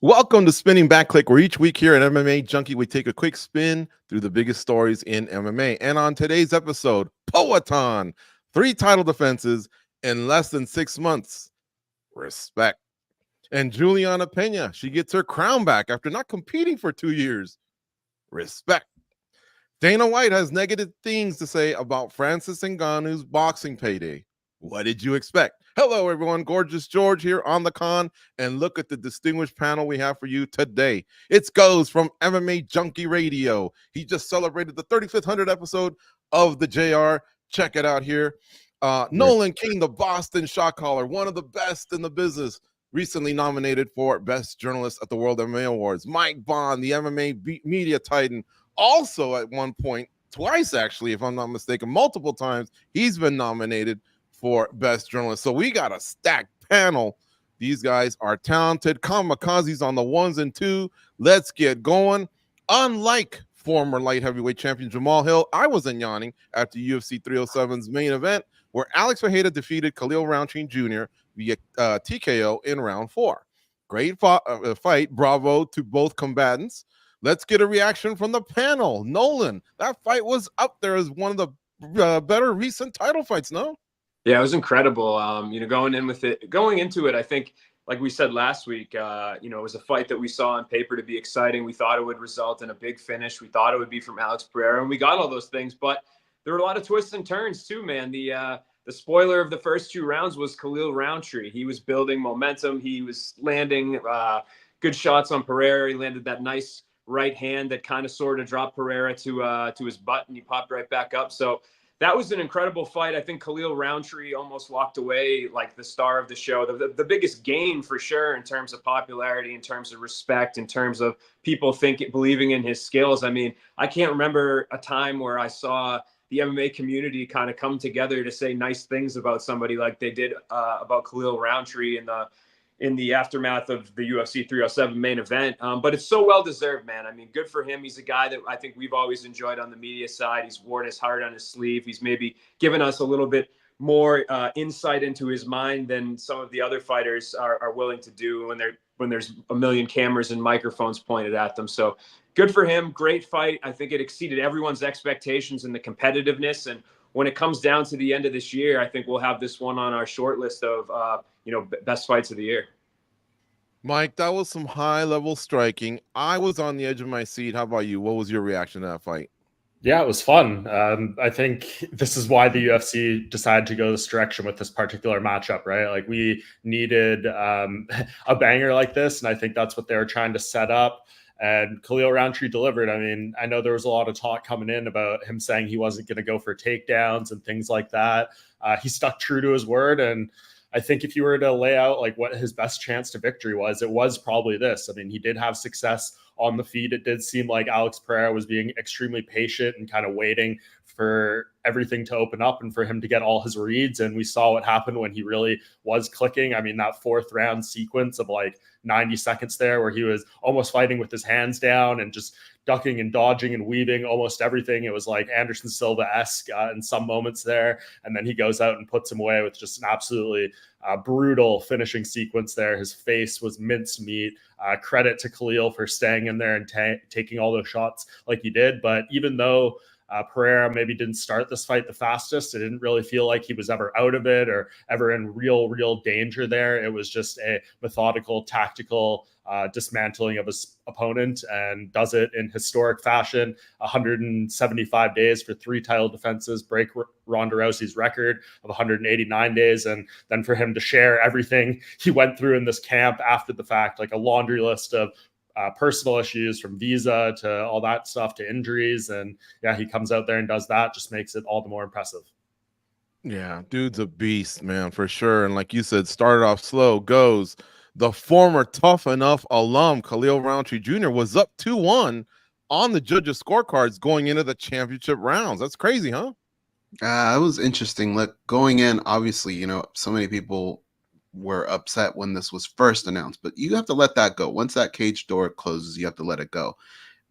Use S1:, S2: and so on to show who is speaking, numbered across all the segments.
S1: Welcome to Spinning Back Clique, where each week here at MMA Junkie, we take a quick spin through the biggest stories in MMA. And on today's episode, Poatan, 3 title defenses in less than 6 months. Respect. And Juliana Pena, she gets her crown back after not competing for 2 years. Respect. Dana White has negative things to say about Francis Ngannou's boxing payday. What did you expect? Hello, everyone. Gorgeous George here on the con, and look at the distinguished panel we have for you today. It's Goes from MMA Junkie Radio. He just celebrated the 3500th episode of the JR. Check it out here. Nolan King, the Boston shot caller, one of the best in the business, recently nominated for Best Journalist at the World MMA Awards. Mike Bond, the MMA media titan, also at one point, twice actually, if I'm not mistaken, multiple times, he's been nominated for Best Journalist. So we got a stacked panel. These guys are talented. Kamikazes on the ones and two. Let's get going. Unlike former light heavyweight champion Jamal Hill, I wasn't yawning after UFC 307's main event, where Alex Pereira defeated Khalil Rountree Jr. via TKO in round 4. Great fight. Bravo to both combatants. Let's get a reaction from the panel. Nolan, that fight was up there as one of the better recent title fights, no?
S2: Yeah, it was incredible. Going into it, I think, like we said last week, it was a fight that we saw on paper to be exciting. We thought it would result in a big finish. We thought it would be from Alex Pereira, and we got all those things. But there were a lot of twists and turns too, man. The spoiler of the first 2 rounds was Khalil Rountree. He was building momentum. He was landing good shots on Pereira. He landed that nice right hand that kind of sort of dropped Pereira to his butt, and he popped right back up. So that was an incredible fight. I think Khalil Rountree almost walked away like the star of the show. The biggest gain for sure in terms of popularity, in terms of respect, in terms of people believing in his skills. I mean, I can't remember a time where I saw the MMA community kind of come together to say nice things about somebody like they did about Khalil Rountree in the aftermath of the UFC 307 main event. But it's so well-deserved, man. I mean, good for him. He's a guy that I think we've always enjoyed on the media side. He's worn his heart on his sleeve. He's maybe given us a little bit more insight into his mind than some of the other fighters are willing to do when there's a million cameras and microphones pointed at them. So good for him. Great fight. I think it exceeded everyone's expectations in the competitiveness. And when it comes down to the end of this year, I think we'll have this one on our short list of best fights of the year.
S1: Mike, that was some high-level striking. I was on the edge of my seat. How about you? What was your reaction to that fight?
S3: Yeah, it was fun. I think this is why the UFC decided to go this direction with this particular matchup, right? Like, we needed a banger like this, and I think that's what they were trying to set up. And Khalil Rountree delivered. I mean, I know there was a lot of talk coming in about him saying he wasn't going to go for takedowns and things like that. He stuck true to his word, and I think if you were to lay out like what his best chance to victory was, it was probably this. I mean, he did have success on the feet. It did seem like Alex Pereira was being extremely patient and kind of waiting for everything to open up and for him to get all his reads. And we saw what happened when he really was clicking. I mean, that 4th round sequence of like 90 seconds there where he was almost fighting with his hands down and just ducking and dodging and weaving almost everything. It was like Anderson Silva-esque in some moments there. And then he goes out and puts him away with just an absolutely brutal finishing sequence there. His face was mincemeat. Credit to Khalil for staying in there and taking all those shots like he did. But even though Pereira maybe didn't start this fight the fastest, it didn't really feel like he was ever out of it or ever in real danger there. It was just a methodical, tactical dismantling of his opponent, and does it in historic fashion. 175 days for 3 title defenses, break Ronda Rousey's record of 189 days. And then for him to share everything he went through in this camp after the fact, like a laundry list of personal issues from visa to all that stuff to injuries. And yeah, he comes out there and does that, just makes it all the more impressive.
S1: Yeah, dude's a beast, man, for sure. And like you said, started off slow, goes. The former Tough Enough alum, Khalil Rountree Jr., was up 2-1 on the judges' scorecards going into the championship rounds. That's crazy, huh?
S4: It was interesting. Look, going in, obviously, so many people were upset when this was first announced, but you have to let that go. Once that cage door closes, you have to let it go.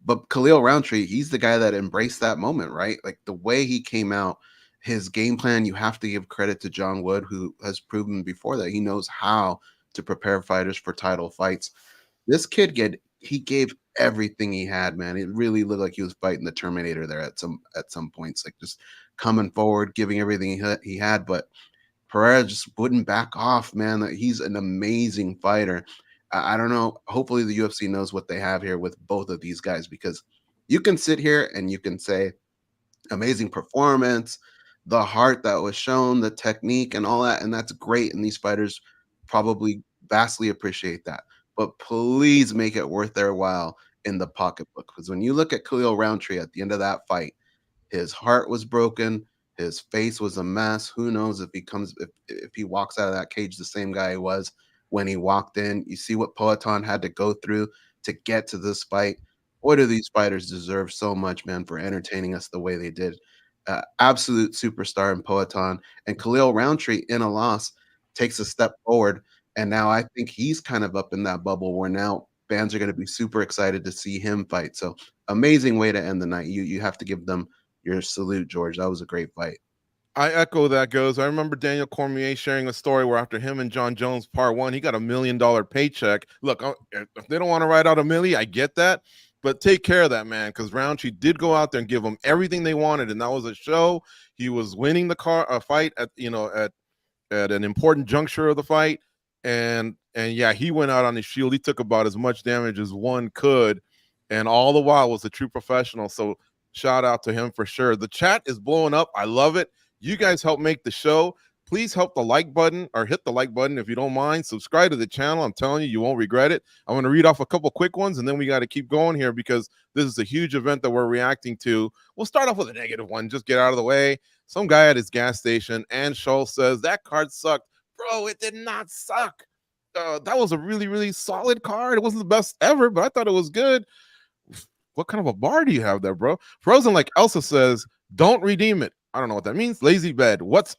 S4: But Khalil Rountree, he's the guy that embraced that moment, right? Like the way he came out, his game plan, you have to give credit to John Wood, who has proven before that he knows how to prepare fighters for title fights. This kid he gave everything he had, man. It really looked like he was fighting the Terminator there at some points, like just coming forward, giving everything he had. But Pereira just wouldn't back off, man. He's an amazing fighter. I don't know. Hopefully, the UFC knows what they have here with both of these guys, because you can sit here and you can say amazing performance, the heart that was shown, the technique, and all that, and that's great. And these fighters probably vastly appreciate that. But please make it worth their while in the pocketbook, because when you look at Khalil Rountree at the end of that fight, his heart was broken. His face was a mess. Who knows if he walks out of that cage the same guy he was when he walked in. You see what Poatan had to go through to get to this fight. Boy, do these fighters deserve so much, man, for entertaining us the way they did. Absolute superstar in Poatan. And Khalil Rountree, in a loss, takes a step forward. And now I think he's kind of up in that bubble where now fans are going to be super excited to see him fight. So amazing way to end the night. You have to give them your salute, George. That was a great fight.
S1: I echo that goes. I remember Daniel Cormier sharing a story where after him and John Jones part one, he got $1 million paycheck. Look, if they don't want to write out $1 million, I get that, but take care of that, man, because Rountree did go out there and give them everything they wanted, and that was a show. He was winning the fight at an important juncture of the fight, and yeah, he went out on his shield. He took about as much damage as one could, and all the while was a true professional. So shout out to him for sure. The chat is blowing up. I love it. You guys help make the show. Please help the like button, or hit the like button if you don't mind. Subscribe to the channel. I'm telling you, you won't regret it. I'm going to read off a couple quick ones, and then we got to keep going here because this is a huge event that we're reacting to. We'll start off with a negative one. Just get out of the way. Some guy at his gas station, and Schultz says, that card sucked. Bro, it did not suck. That was a really, really solid card. It wasn't the best ever, but I thought it was good. What kind of a bar do you have there, bro? Frozen Like Elsa says, don't redeem it. I don't know what that means. Lazy bed. What's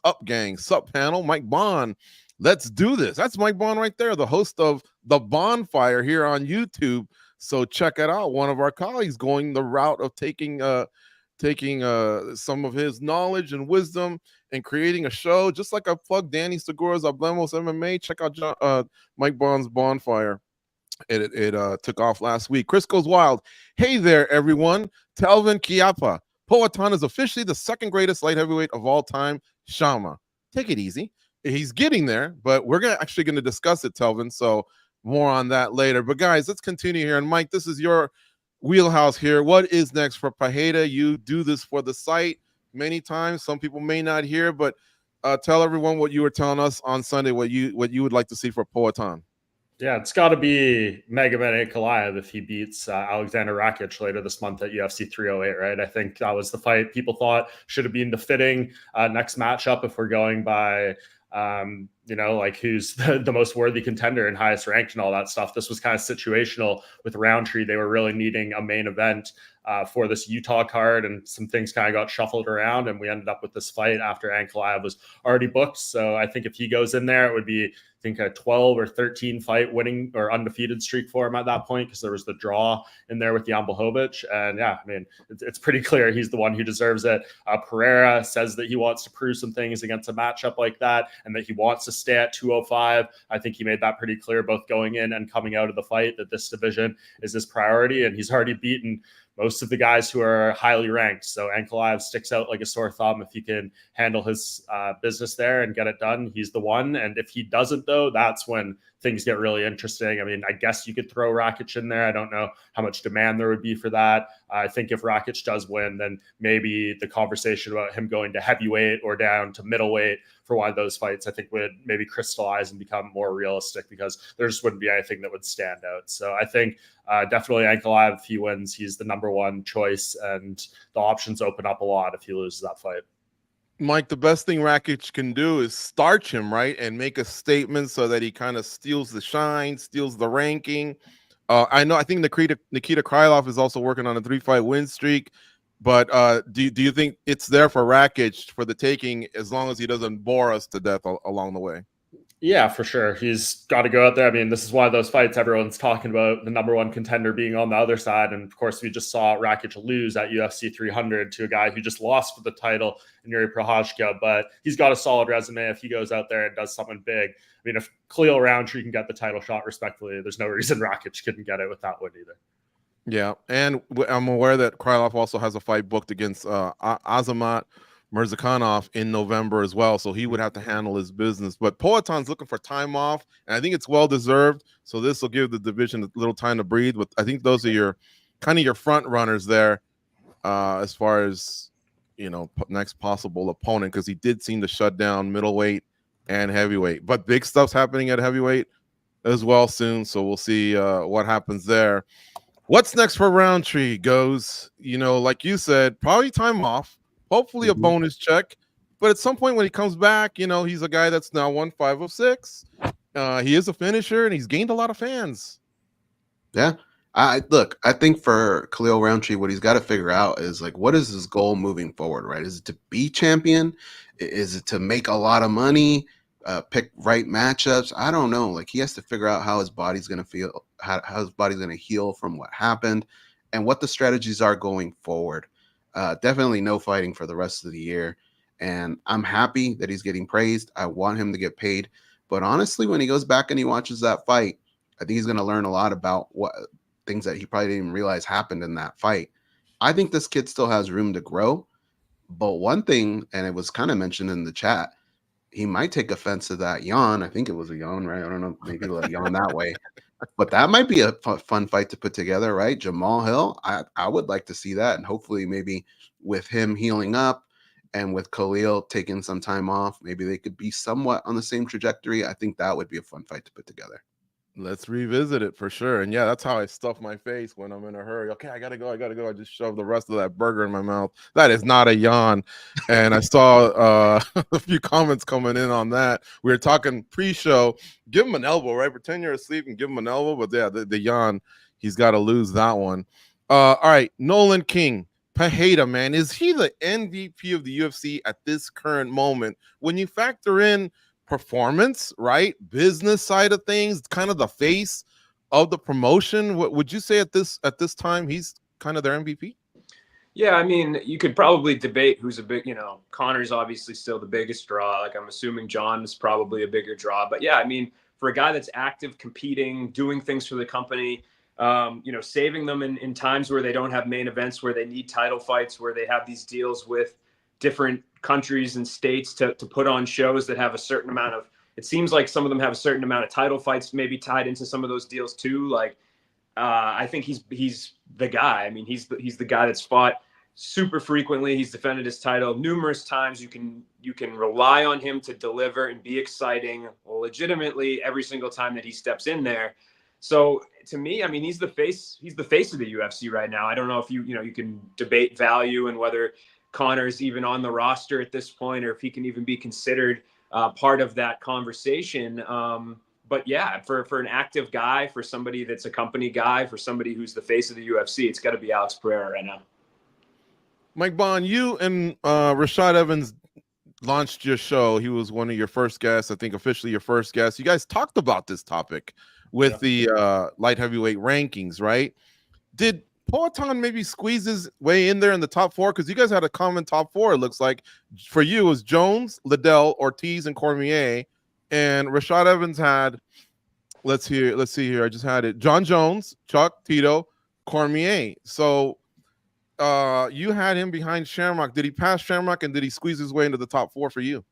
S1: up, gang? Sup, panel? Mike Bond. Let's do this. That's Mike Bond right there, the host of The Bonfire here on YouTube. So check it out. One of our colleagues going the route of taking some of his knowledge and wisdom and creating a show, just like I plugged Danny Segura's Hablemos MMA. Check out Mike Bond's Bonfire. It took off last week. Chris Goes Wild. Hey there, everyone. Telvin Kiapa. Poatan is officially the second greatest light heavyweight of all time. Shama. Take it easy. He's getting there, but we're actually going to discuss it, Telvin. So more on that later. But guys, let's continue here. And Mike, this is your wheelhouse here. What is next for Pereira? You do this for the site many times. Some people may not hear, but tell everyone what you were telling us on Sunday, what you would like to see for Poatan.
S3: Yeah, it's got to be Magomed Ankalaev if he beats Alexander Rakic later this month at UFC 308, right? I think that was the fight people thought should have been the fitting next matchup if we're going by, like who's the most worthy contender and highest ranked and all that stuff. This was kind of situational with Rountree. They were really needing a main event for this Utah card, and some things kind of got shuffled around, and we ended up with this fight after Ankalaev was already booked. So I think if he goes in there, it would be, I think, a 12 or 13 fight winning or undefeated streak for him at that point, because there was the draw in there with Jan Blachowicz. And yeah, I mean, it's pretty clear he's the one who deserves it. Pereira says that he wants to prove some things against a matchup like that, and that he wants to stay at 205. I think he made that pretty clear both going in and coming out of the fight, that this division is his priority, and he's already beaten most of the guys who are highly ranked. So Ankalaev sticks out like a sore thumb. If he can handle his business there and get it done, he's the one. And if he doesn't, though, that's when things get really interesting. I mean, I guess you could throw Rakic in there. I don't know how much demand there would be for that. I think if Rakic does win, then maybe the conversation about him going to heavyweight or down to middleweight for one of those fights, I think would maybe crystallize and become more realistic, because there just wouldn't be anything that would stand out. So I think definitely Ankalaev, if he wins, he's the number one choice, and the options open up a lot if he loses that fight.
S1: Mike, the best thing Rakic can do is starch him, right, and make a statement so that he kind of steals the shine, steals the ranking. I think Nikita Krylov is also working on a 3-fight win streak, but do you think it's there for Rakic for the taking, as long as he doesn't bore us to death along the way?
S3: Yeah, for sure. He's got to go out there. I mean, this is one of those fights everyone's talking about, the number one contender being on the other side. And of course, we just saw Rakic lose at UFC 300 to a guy who just lost for the title in Yuri Prohazka. But he's got a solid resume if he goes out there and does something big. I mean, if Khalil Rountree can get the title shot respectfully, there's no reason Rakic couldn't get it with that win either.
S1: Yeah, and I'm aware that Krylov also has a fight booked against Azamat Mirzakhanov in November as well, so he would have to handle his business. But Poatan's looking for time off, and I think it's well deserved. So this will give the division a little time to breathe. But I think those are your kind of your front runners there, as far as next possible opponent, because he did seem to shut down middleweight and heavyweight. But big stuff's happening at heavyweight as well soon, so we'll see what happens there. What's next for Rountree goes, like you said, probably time off, hopefully a bonus check. But at some point when he comes back, he's a guy that's now won 5 of 6. He is a finisher and he's gained a lot of fans.
S4: Yeah. I think for Khalil Rountree, what he's got to figure out is like, what is his goal moving forward, right? Is it to be champion? Is it to make a lot of money? Pick right matchups? I don't know. Like, he has to figure out how his body's going to feel, how his body's going to heal from what happened, and what the strategies are going forward. Definitely no fighting for the rest of the year. And I'm happy that he's getting praised. I want him to get paid. But honestly, when he goes back and he watches that fight, I think he's going to learn a lot about what things that he probably didn't even realize happened in that fight. I think this kid still has room to grow. But one thing, and it was kind of mentioned in the chat, he might take offense to that yawn. I think it was a yawn, right? I don't know. Maybe he'll yawn that way. But that might be a fun fight to put together, right? Jamal Hill, I would like to see that. And hopefully maybe with him healing up and with Khalil taking some time off, maybe they could be somewhat on the same trajectory. I think that would be a fun fight to put together.
S1: Let's revisit it for sure. And yeah, that's how I stuff my face when I'm in a hurry. Okay, I gotta go. I just shove the rest of that burger in my mouth. That is not a yawn. And I saw a few comments coming in on that. We were talking pre-show. Give him an elbow, right? Pretend you're asleep and give him an elbow. But yeah, the yawn, he's got to lose that one. All right, Nolan King. Pereira, man, is he the MVP of the UFC at this current moment? When you factor in performance, right, business side of things, kind of the face of the promotion, what would you say at this time he's kind of their MVP?
S2: Yeah, I mean, you could probably debate who's a big, Connor's obviously still the biggest draw. Like, I'm assuming John is probably a bigger draw. But yeah, I mean, for a guy that's active, competing, doing things for the company, saving them in times where they don't have main events, where they need title fights, where they have these deals with different countries and states to put on shows that have a certain amount of, it seems like some of them have a certain amount of title fights maybe tied into some of those deals too. Like, I think he's the guy. I mean, he's the guy that's fought super frequently. He's defended his title numerous times. You can rely on him to deliver and be exciting legitimately every single time that he steps in there. So to me, I mean, he's the face of the UFC right now. I don't know if you can debate value and whether Connor's even on the roster at this point, or if he can even be considered part of that conversation. But yeah, for an active guy, for somebody that's a company guy, for somebody who's the face of the UFC, it's got to be Alex Pereira right now.
S1: Mike Bond, you and Rashad Evans launched your show. He was one of your first guests, I think officially your first guest. You guys talked about this topic with the light heavyweight rankings, right? Did Poatan maybe squeeze his way in there in the top 4? Because you guys had a common top 4, it looks like. For you, it was Jones, Liddell, Ortiz, and Cormier. And Rashad Evans had, let's see here. I just had it. John Jones, Chuck, Tito, Cormier. So you had him behind Shamrock. Did he pass Shamrock, and did he squeeze his way into the top 4 for you?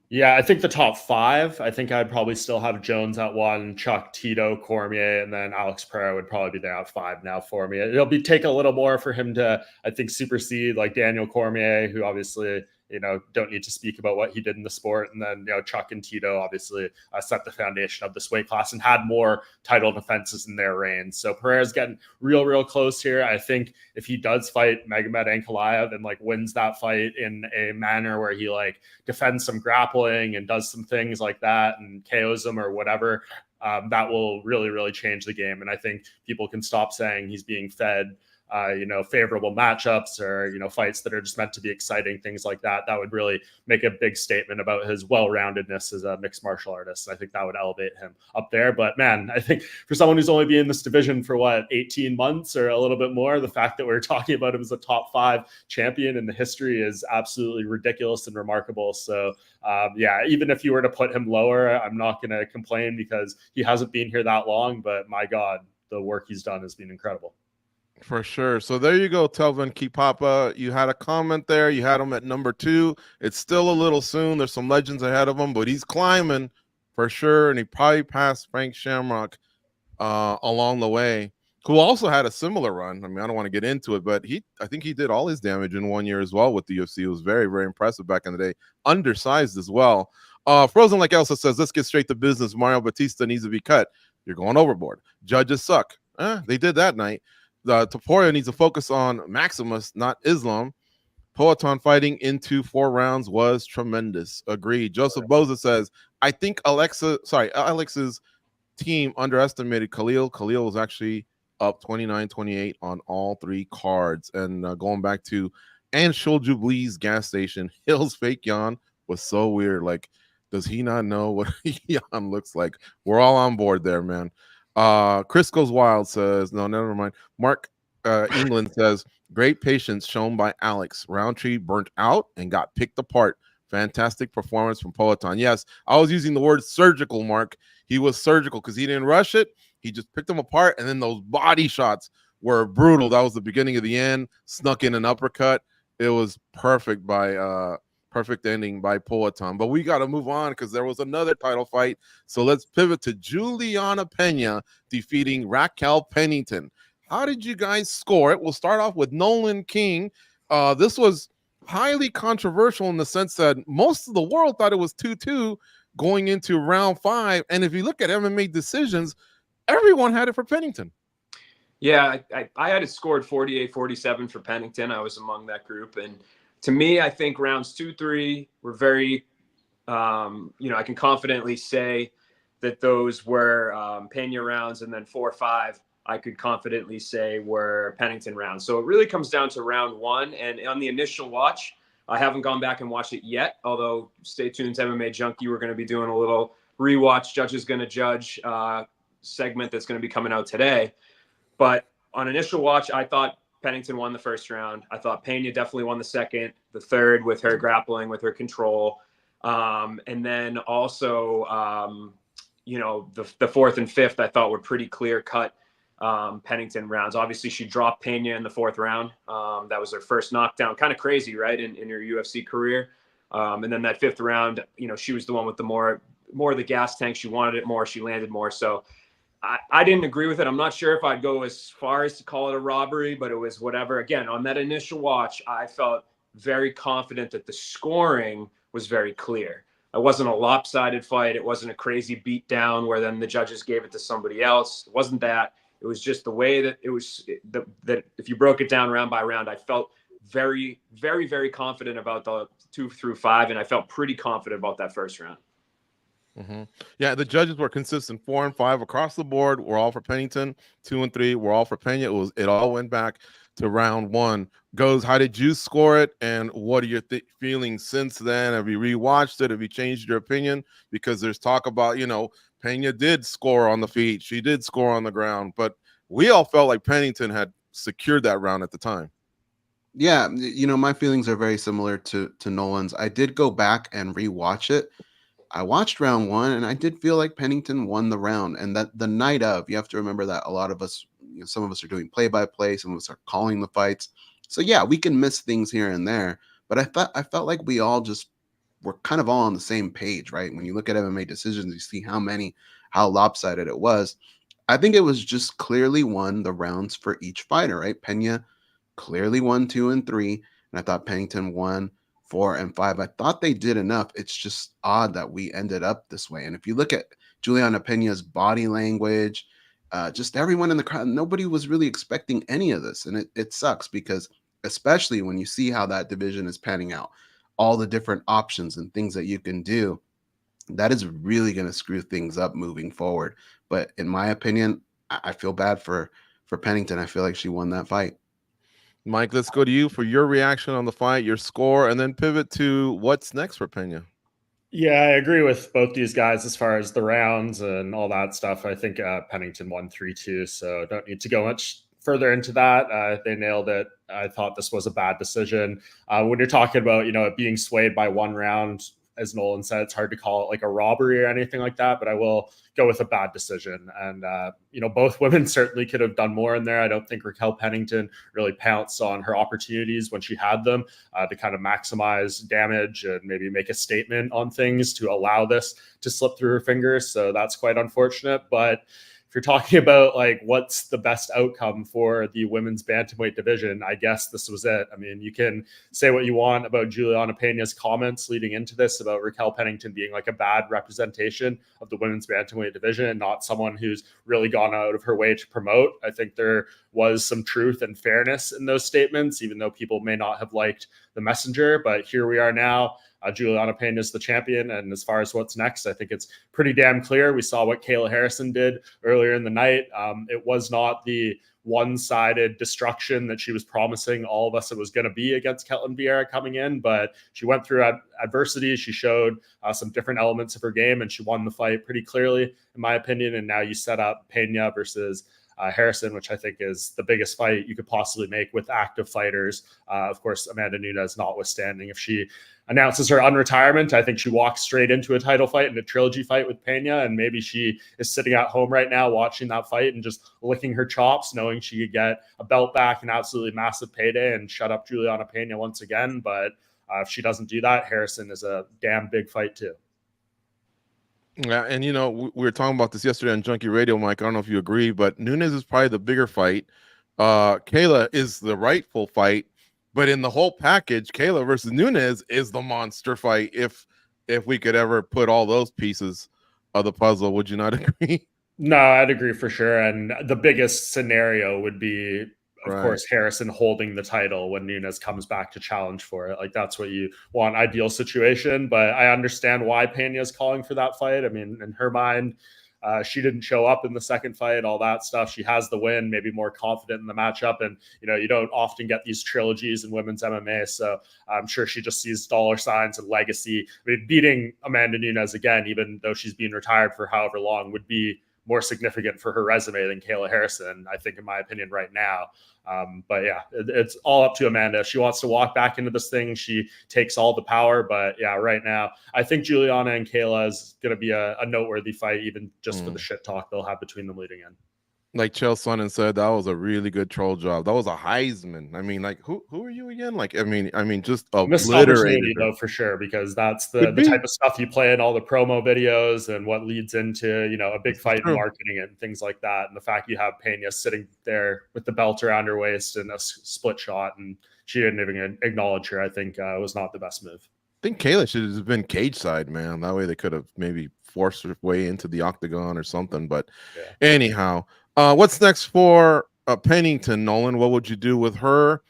S3: Yeah, I think the top 5, I think I'd probably still have Jones at 1, Chuck, Tito, Cormier, and then Alex Pereira would probably be there at 5 now for me. It'll take a little more for him to, I think, supersede like Daniel Cormier, who obviously, don't need to speak about what he did in the sport. And then, Chuck and Tito obviously set the foundation of this weight class and had more title defenses in their reigns. So Pereira's getting real close here. I think if he does fight Magomed Ankalaev and like wins that fight in a manner where he like defends some grappling and does some things like that and KOs him or whatever, that will really change the game. And I think people can stop saying he's being fed favorable matchups or, fights that are just meant to be exciting, things like that. That would really make a big statement about his well-roundedness as a mixed martial artist. I think that would elevate him up there. But man, I think for someone who's only been in this division for 18 months or a little bit more, the fact that we're talking about him as a top 5 champion in the history is absolutely ridiculous and remarkable. So even if you were to put him lower, I'm not going to complain because he hasn't been here that long, but my God, the work he's done has been incredible.
S1: For sure. So there you go, Telvin Kipapa. You had a comment there. You had him at number 2. It's still a little soon. There's some legends ahead of him, but he's climbing for sure. And he probably passed Frank Shamrock along the way, who also had a similar run. I mean, I don't want to get into it, but I think he did all his damage in 1 year as well with the UFC. It was very, very impressive back in the day. Undersized as well. Frozen Like Elsa says, let's get straight to business. Mario Batista needs to be cut. You're going overboard. Judges suck. They did that night. Taporia needs to focus on Maximus, not Islam. Poatan fighting into 4 rounds was tremendous. Agreed. Joseph Boza says, I think Alex's team underestimated Khalil. Khalil was actually up 29-28 on all 3 cards. And going back to Anshul Jubilee's gas station, Hill's fake yawn was so weird. Like, does he not know what yawn looks like? We're all on board there, man. Chris Goes Wild says, no, never mind. Mark England says, great patience shown by Alex. Rountree burnt out and got picked apart. Fantastic performance from Poatan. Yes, I was using the word surgical, Mark. He was surgical because he didn't rush it. He just picked them apart, and then those body shots were brutal. That was the beginning of the end. Snuck in an uppercut. It was perfect ending by Poatan. But we got to move on because there was another title fight. So let's pivot to Juliana Pena defeating Raquel Pennington. How did you guys score it? We'll start off with Nolan King. This was highly controversial in the sense that most of the world thought it was 2-2 going into round 5. And if you look at MMA decisions, everyone had it for Pennington.
S2: Yeah, I had it scored 48-47 for Pennington. I was among that group. And to me, I think rounds 2-3 were very, I can confidently say that those were Pena rounds, and then 4-5, I could confidently say were Pennington rounds. So it really comes down to round 1. And on the initial watch, I haven't gone back and watched it yet, although stay tuned to MMA Junkie. We're going to be doing a little rewatch, Judges Gonna Judge segment that's going to be coming out today. But on initial watch, I thought Pennington won the first round. I thought Pena definitely won the second, the third with her grappling, with her control. And then also, the fourth and fifth, I thought were pretty clear cut Pennington rounds. Obviously, she dropped Pena in the 4th round. That was her first knockdown. Kind of crazy, right, in her UFC career. And then that 5th round, she was the one with the more of the gas tank. She wanted it more. She landed more. So I didn't agree with it. I'm not sure if I'd go as far as to call it a robbery, but it was whatever. Again, on that initial watch, I felt very confident that the scoring was very clear. It wasn't a lopsided fight. It wasn't a crazy beat down where then the judges gave it to somebody else. It wasn't that. It was just the way that it was, that if you broke it down round by round, I felt very, very, very confident about the 2 through 5, and I felt pretty confident about that first round.
S1: Mm-hmm. Yeah, the judges were consistent. 4 and 5 across the board. We're all for Pennington. 2 and 3 were all for Pena. It all went back to round 1. Goes, how did you score it? And what are your feelings since then? Have you rewatched it? Have you changed your opinion? Because there's talk about, Pena did score on the feet. She did score on the ground. But we all felt like Pennington had secured that round at the time.
S4: Yeah, my feelings are very similar to Nolan's. I did go back and rewatch it. I watched round 1 and I did feel like Pennington won the round. And that the night of, you have to remember that a lot of us, some of us are doing play-by-play, some of us are calling the fights. So yeah, we can miss things here and there. But I felt like we all just were kind of all on the same page, right? When you look at MMA decisions, you see how lopsided it was. I think it was just clearly won the rounds for each fighter, right? Pena clearly won 2 and 3, and I thought Pennington won 4 and 5. I thought they did enough. It's just odd that we ended up this way. And if you look at Juliana Pena's body language, just everyone in the crowd, nobody was really expecting any of this. And it sucks because especially when you see how that division is panning out, all the different options and things that you can do, that is really going to screw things up moving forward. But in my opinion, I feel bad for Pennington. I feel like she won that fight.
S1: Mike, let's go to you for your reaction on the fight, your score, and then pivot to what's next for Pena.
S3: Yeah, I agree with both these guys as far as the rounds and all that stuff. I think Pennington won 3-2, so don't need to go much further into that. They nailed it. I thought this was a bad decision. When you're talking about, it being swayed by one round, as Nolan said, it's hard to call it like a robbery or anything like that, but I will go with a bad decision. And, both women certainly could have done more in there. I don't think Raquel Pennington really pounced on her opportunities when she had them to kind of maximize damage and maybe make a statement on things to allow this to slip through her fingers. So that's quite unfortunate. But if you're talking about like what's the best outcome for the women's bantamweight division, I guess this was it. I mean, you can say what you want about Juliana Pena's comments leading into this about Raquel Pennington being like a bad representation of the women's bantamweight division and not someone who's really gone out of her way to promote. I think there was some truth and fairness in those statements, even though people may not have liked the messenger. But here we are now. Juliana Pena is the champion. And as far as what's next, I think it's pretty damn clear. We saw what Kayla Harrison did earlier in the night. It was not the one-sided destruction that she was promising all of us it was going to be against Ketlen Vieira coming in, but she went through adversity. She showed some different elements of her game, and she won the fight pretty clearly, in my opinion. And now you set up Pena versus Harrison, which I think is the biggest fight you could possibly make with active fighters. Of course, Amanda Nunes notwithstanding. If she announces her unretirement, I think she walks straight into a title fight and a trilogy fight with Pena, and maybe she is sitting at home right now watching that fight and just licking her chops, knowing she could get a belt back, an absolutely massive payday, and shut up Juliana Pena once again. But if she doesn't do that, Harrison is a damn big fight too.
S1: Yeah, and we were talking about this yesterday on Junkie Radio, Mike. I don't know if you agree, but Nunes is probably the bigger fight. Kayla is the rightful fight, but in the whole package, Kayla versus Nunes is the monster fight. If we could ever put all those pieces of the puzzle, would you not agree?
S3: No, I'd agree for sure. And the biggest scenario would be, of course, Harrison holding the title when Nunes comes back to challenge for it. Like, that's what you want, ideal situation. But I understand why Pena is calling for that fight. I mean, in her mind, she didn't show up in the second fight, all that stuff. She has the win, maybe more confident in the matchup. And, you don't often get these trilogies in women's MMA. So I'm sure she just sees dollar signs and legacy. I mean, beating Amanda Nunes again, even though she's been retired for however long, would be more significant for her resume than Kayla Harrison, I think, in my opinion, right now. But yeah, it's all up to Amanda. If she wants to walk back into this thing, she takes all the power. But yeah, right now, I think Juliana and Kayla is going to be a noteworthy fight, even just for the shit talk they'll have between them leading in.
S1: Like Chael Sonnen said, that was a really good troll job. That was a Heisman. I mean, like, who are you again? Like, I mean, just
S3: missed opportunity though, for sure, because that's the type of stuff you play in all the promo videos and what leads into, a big fight in marketing and things like that. And the fact you have Pena sitting there with the belt around her waist and a split shot, and she didn't even acknowledge her, I think was not the best move.
S1: I think Kayla should have been cage side, man. That way they could have maybe forced her way into the octagon or something. But anyhow, what's next for Pennington, Nolan? What would you do with her?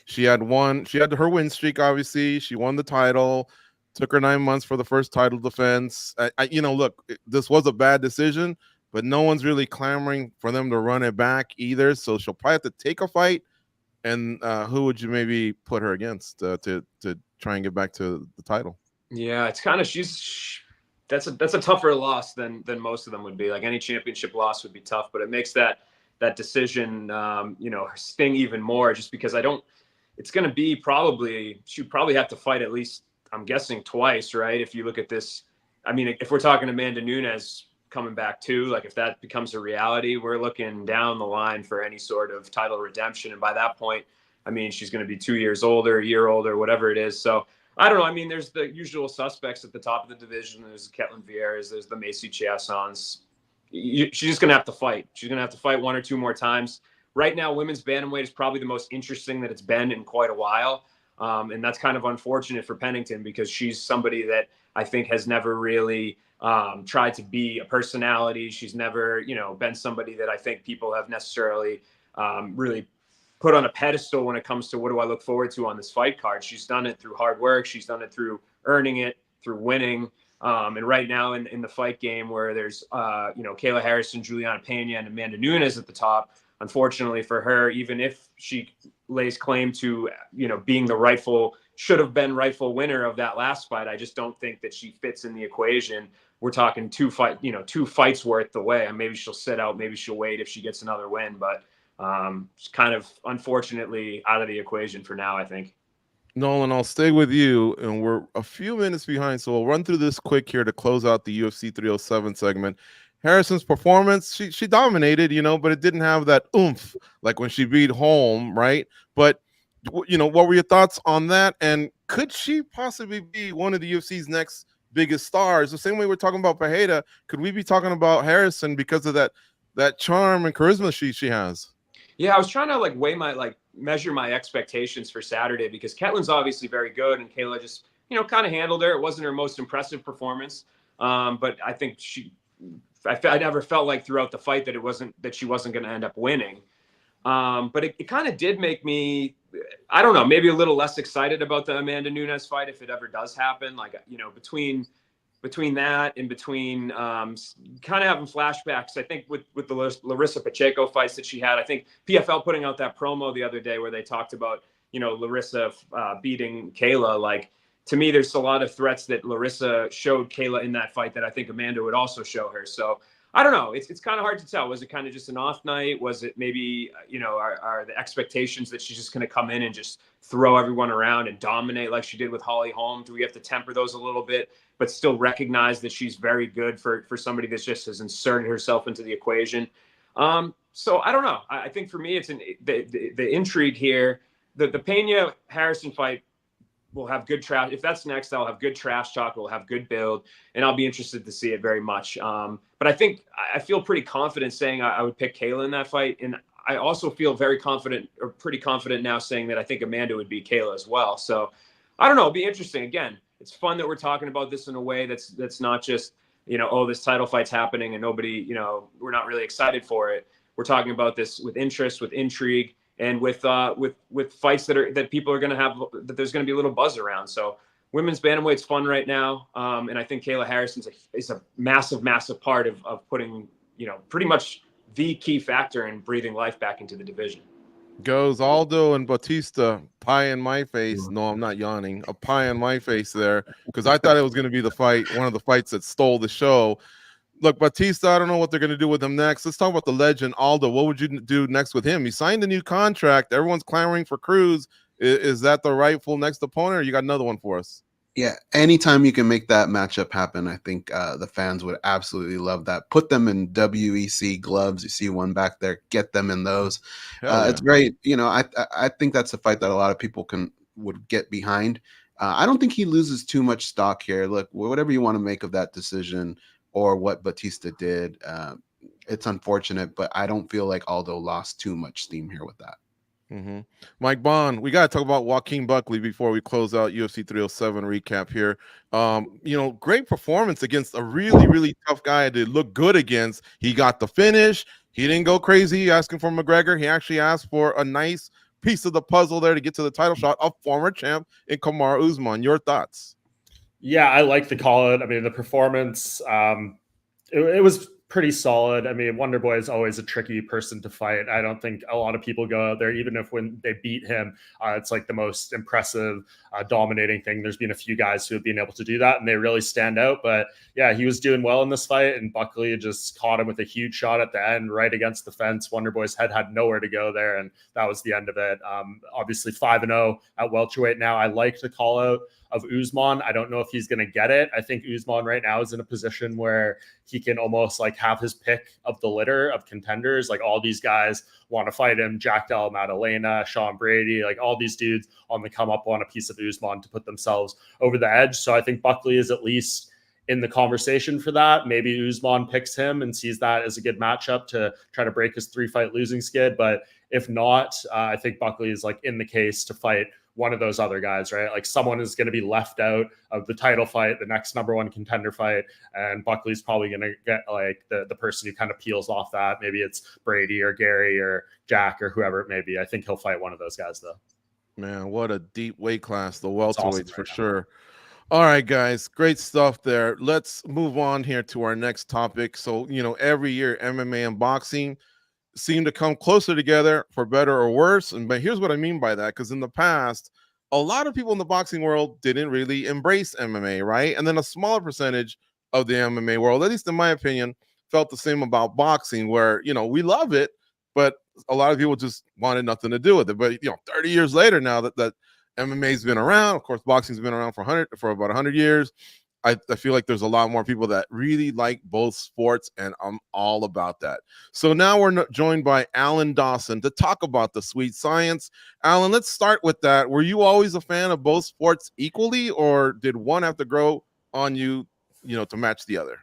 S1: She had her win streak, obviously. She won the title. Took her 9 months for the first title defense. Look, this was a bad decision, but no one's really clamoring for them to run it back either. So she'll probably have to take a fight. And who would you maybe put her against to try and get back to the title?
S2: Yeah, it's kind of that's a tougher loss than most of them would be. Like, any championship loss would be tough, but it makes that decision sting even more, just because it's going to be she'd probably have to fight at least, I'm guessing, twice, right? If you look at this, I mean, if we're talking Amanda Nunes coming back too, like, if that becomes a reality, we're looking down the line for any sort of title redemption. And by that point, I mean, she's going to be 2 years older, a year older, whatever it is. So I don't know. I mean, there's the usual suspects at the top of the division. There's Ketlen Vieira's, there's the Macy Chiassons. She's just going to have to fight. She's going to have to fight one or two more times. Right now, women's bantamweight is probably the most interesting that it's been in quite a while. And that's kind of unfortunate for Pennington, because she's somebody that I think has never really tried to be a personality. She's never, been somebody that I think people have necessarily really put on a pedestal when it comes to what do I look forward to on this fight card. She's done it through hard work. She's done it through earning it, through winning. And right now in the fight game where there's, Kayla Harrison, Juliana Pena, and Amanda Nunes at the top, unfortunately for her, even if she lays claim to, being the should have been rightful winner of that last fight. I just don't think that she fits in the equation. We're talking two fights worth the way. And maybe she'll sit out, maybe she'll wait if she gets another win, but it's kind of unfortunately out of the equation for now, I think.
S1: Nolan, I'll stay with you, and we're a few minutes behind, so we'll run through this quick here to close out the UFC 307 segment. Harrison's performance, she dominated, but it didn't have that oomph like when she beat Holm, right? But what were your thoughts on that? And could she possibly be one of the UFC's next biggest stars? The same way we're talking about Pereira, could we be talking about Harrison because of that charm and charisma she has?
S2: Yeah, I was trying to measure my expectations for Saturday, because Ketlin's obviously very good and Kayla just, kind of handled her. It wasn't her most impressive performance. But I think I never felt like throughout the fight that she wasn't going to end up winning. But it kind of did make me, I don't know, maybe a little less excited about the Amanda Nunes fight if it ever does happen. Between that and between kind of having flashbacks, I think with the Larissa Pacheco fights that she had, I think PFL putting out that promo the other day where they talked about, Larissa beating Kayla. To me, there's a lot of threats that Larissa showed Kayla in that fight that I think Amanda would also show her. So I don't know. It's kind of hard to tell. Was it kind of just an off night? Was it maybe, are the expectations that she's just going to come in and just throw everyone around and dominate like she did with Holly Holm? Do we have to temper those a little bit, but still recognize that she's very good for somebody that just has inserted herself into the equation? So I don't know. I think for me, it's the intrigue here. The Pena Harrison fight will have good trash. If that's next, I'll have good trash talk. We'll have good build, and I'll be interested to see it very much. But I feel pretty confident saying I would pick Kayla in that fight, and I also feel very confident, or pretty confident now, saying that I think Amanda would beat Kayla as well. So I don't know. It'll be interesting. Again, it's fun that we're talking about this in a way that's not just, this title fight's happening and nobody, we're not really excited for it. We're talking about this with interest, with intrigue, and with fights that people are going to have, that there's going to be a little buzz around. So women's bantamweight's fun right now. And I think Kayla Harrison is a massive, massive part of putting, pretty much the key factor in breathing life back into the division.
S1: Goes Aldo and Batista, pie in my face. No, I'm not yawning. A pie in my face there, because I thought it was going to be one of the fights that stole the show. Look, Batista, I don't know what they're going to do with him next. Let's talk about the legend, Aldo. What would you do next with him? He signed a new contract. Everyone's clamoring for Cruz. Is that the rightful next opponent, or you got another one for us?
S4: Yeah, anytime you can make that matchup happen, I think the fans would absolutely love that. Put them in WEC gloves. You see one back there, get them in those. Yeah. It's great. I think that's a fight that a lot of people would get behind. I don't think he loses too much stock here. Look, whatever you want to make of that decision or what Batista did, it's unfortunate, but I don't feel like Aldo lost too much steam here with that.
S1: Mm-hmm. Mike Bond, we got to talk about Joaquin Buckley before we close out UFC 307 recap here. Great performance against a really, really tough guy to look good against. He got the finish. He didn't go crazy asking for McGregor. He actually asked for a nice piece of the puzzle there to get to the title shot, a former champ in Kamaru Usman. Your thoughts?
S3: Yeah, I like the call out. I mean, the performance, it was pretty solid. I mean, Wonder Boy is always a tricky person to fight. I don't think a lot of people go out there, even if when they beat him, it's like the most impressive, dominating thing. There's been a few guys who have been able to do that, and they really stand out. But yeah, he was doing well in this fight, and Buckley just caught him with a huge shot at the end, right against the fence. Wonder Boy's head had nowhere to go there, and that was the end of it. Obviously 5-0 at welterweight now. I like the call out of Usman. I don't know if he's going to get it. I think Usman right now is in a position where he can almost like have his pick of the litter of contenders. Like all these guys want to fight him. Jack Della Maddalena, Sean Brady, like all these dudes on the come up want a piece of Usman to put themselves over the edge. So I think Buckley is at least in the conversation for that. Maybe Usman picks him and sees that as a good matchup to try to break his 3-fight losing skid. But if not, I think Buckley is like in the case to fight one of those other guys, right? Like someone is going to be left out of the title fight, the next number one contender fight, and Buckley's probably going to get like the person who kind of peels off that. Maybe it's Brady or Gary or Jack or whoever it may be. I think he'll fight one of those guys though.
S1: Man, what a deep weight class, the welterweights awesome for sure. All right, guys, great stuff there. Let's move on here to our next topic. So, every year MMA and boxing, seem to come closer together for better or worse. But here's what I mean by that, because in the past, a lot of people in the boxing world didn't really embrace MMA, right? And then a smaller percentage of the MMA world, at least in my opinion, felt the same about boxing, where, we love it, but a lot of people just wanted nothing to do with it. But 30 years later now that MMA's been around, of course, boxing's been around for about 100 years. I feel like there's a lot more people that really like both sports, and I'm all about that. So now we're joined by Alan Dawson to talk about the sweet science. Alan, let's start with that. Were you always a fan of both sports equally, or did one have to grow on you, to match the other?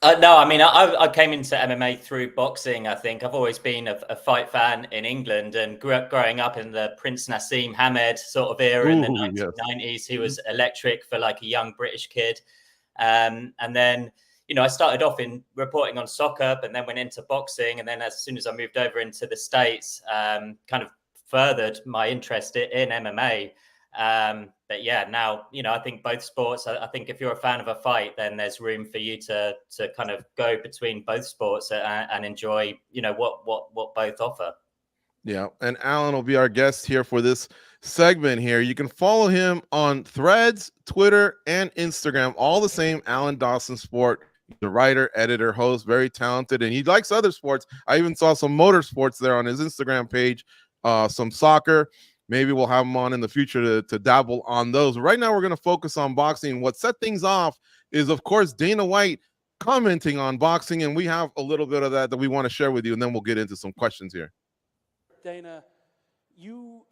S5: No, I mean, I came into MMA through boxing. I think I've always been a fight fan in England, and grew up growing up in the Prince Nassim Hamed sort of era in the 1990s. He was electric for like a young British kid. And then, I started off in reporting on soccer, but then went into boxing. And then as soon as I moved over into the States, kind of furthered my interest in MMA. But yeah, now, I think both sports, I think if you're a fan of a fight, then there's room for you to kind of go between both sports and enjoy, what both offer.
S1: Yeah. And Alan will be our guest here for this segment here. You can follow him on Threads, Twitter, and Instagram, all the same, Alan Dawson Sport. He's a writer, editor, host, very talented, and he likes other sports. I even saw some motorsports there on his Instagram page, some soccer. Maybe we'll have him on in the future to dabble on those. Right now, we're going to focus on boxing. What set things off is, of course, Dana White commenting on boxing, and we have a little bit of that we want to share with you, and then we'll get into some questions here.
S6: Dana,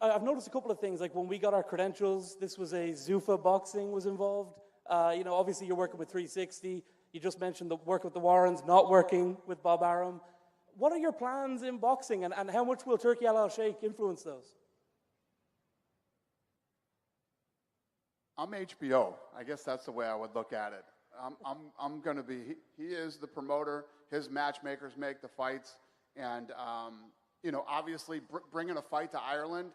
S6: I've noticed a couple of things. Like when we got our credentials, this was a Zuffa Boxing was involved. Obviously you're working with 360. You just mentioned the work with the Warrens, not working with Bob Arum. What are your plans in boxing, and how much will Turki Al Sheikh influence those?
S7: I'm HBO. I guess that's the way I would look at it. I'm going to be. He is the promoter. His matchmakers make the fights, and obviously bringing a fight to Ireland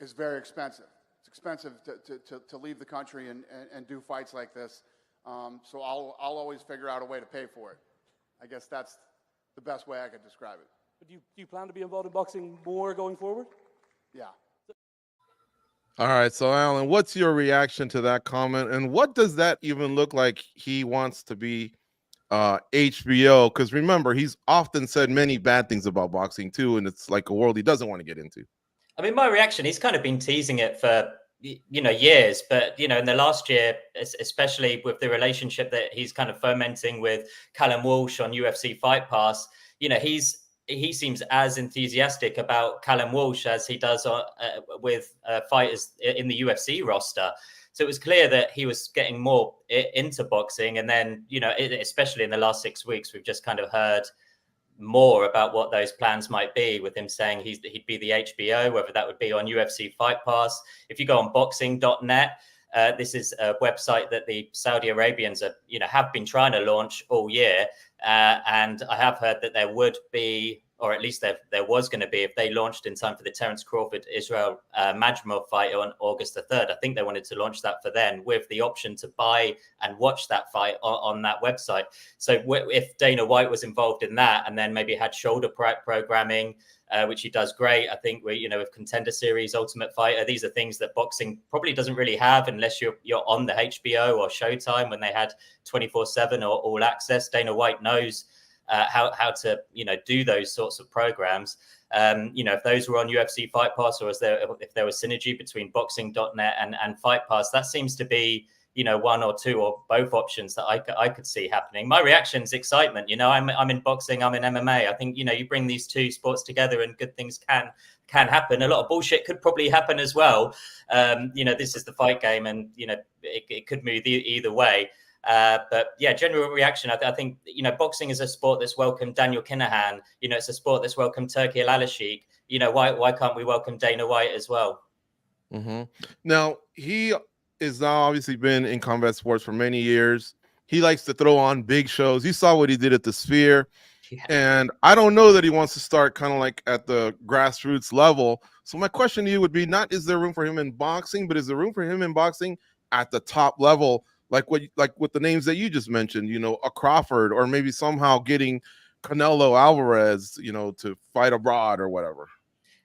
S7: is very expensive. It's expensive to leave the country and do fights like this. So I'll always figure out a way to pay for it. I guess that's the best way I could describe it.
S6: But do you plan to be involved in boxing more going forward?
S7: Yeah.
S1: All right, so Alan, what's your reaction to that comment, and what does that even look like he wants to be HBO? Because remember, he's often said many bad things about boxing too, and it's like a world he doesn't want to get into.
S5: I mean, my reaction, he's kind of been teasing it for years, but in the last year, especially with the relationship that he's kind of fomenting with Callum Walsh on UFC Fight Pass, he seems as enthusiastic about Callum Walsh as he does with fighters in the UFC roster. So it was clear that he was getting more into boxing. And then, especially in the last 6 weeks, we've just kind of heard more about what those plans might be, with him saying he'd be the HBO, whether that would be on UFC Fight Pass. If you go on boxing.net, this is a website that the Saudi Arabians have been trying to launch all year. And I have heard that there would be, or at least there was going to be, if they launched in time for the Terence Crawford-Israel Majmov fight on August the 3rd. I think they wanted to launch that for then, with the option to buy and watch that fight on that website. So if Dana White was involved in that, and then maybe had shoulder programming, which he does great, I think with Contender Series, Ultimate Fighter, these are things that boxing probably doesn't really have unless you're on the HBO or Showtime, when they had 24/7 or All Access. Dana White knows how to do those sorts of programs. If those were on UFC Fight Pass, or if there was synergy between boxing.net and Fight Pass, that seems to be one or two or both options that I could see happening. My reaction is excitement. I'm in boxing, I'm in MMA. I think you bring these two sports together and good things can happen. A lot of bullshit could probably happen as well. This is the fight game, and it could move either way. But yeah, general reaction. I think boxing is a sport that's welcomed Daniel Kinahan. It's a sport that's welcomed Turki Al Sheikh. Why can't we welcome Dana White as well?
S1: Mm-hmm. Now, he is now obviously been in combat sports for many years. He likes to throw on big shows. You saw what he did at the Sphere. Yeah. And I don't know that he wants to start kind of like at the grassroots level. So my question to you would be, not is there room for him in boxing, but is there room for him in boxing at the top level, like with the names that you just mentioned, a Crawford, or maybe somehow getting Canelo Alvarez, you know, to fight abroad or whatever.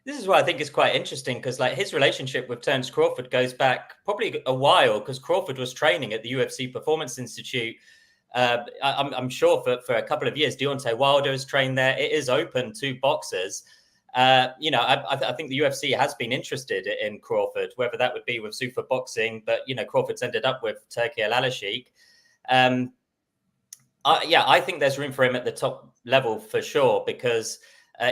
S5: This is what I think is quite interesting, because like his relationship with Terence Crawford goes back probably a while, because Crawford was training at the UFC Performance Institute. I'm sure for a couple of years. Deontay Wilder has trained there. It is open to boxers. You know, I think the UFC has been interested in Crawford, whether that would be with Zuffa Boxing, but you know, Crawford's ended up with Turki Al-Alashik. Yeah, I think there's room for him at the top level for sure, because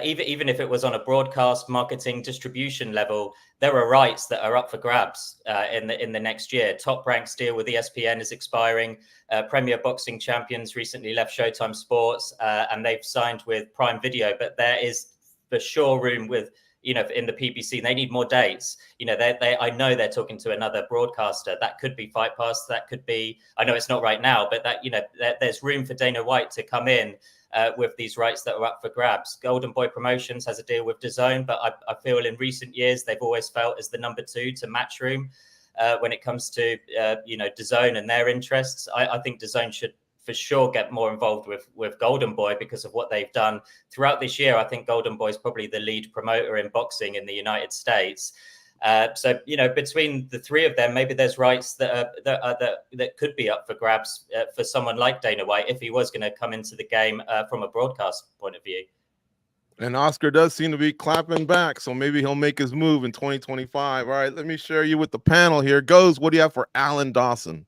S5: even if it was on a broadcast, marketing, distribution level, there are rights that are up for grabs in the next year. Top Rank's deal with ESPN is expiring. Premier Boxing Champions recently left Showtime Sports, and they've signed with Prime Video. But there is for sure room with, you know, in the PBC. They need more dates. You know, I know they're talking to another broadcaster. That could be Fight Pass. That could be, I know it's not right now, but that, you know, there's room for Dana White to come in with these rights that are up for grabs. Golden Boy Promotions has a deal with DAZN, but I feel in recent years they've always felt as the number two to Matchroom when it comes to you know, DAZN and their interests. I think DAZN should for sure get more involved with Golden Boy because of what they've done throughout this year. I think Golden Boy is probably the lead promoter in boxing in the United States. So, you know, between the three of them, maybe there's rights that could be up for grabs for someone like Dana White if he was going to come into the game from a broadcast point of view.
S1: And Oscar does seem to be clapping back, so maybe he'll make his move in 2025. All right, let me share you with the panel here. Goes, what do you have for Alan Dawson?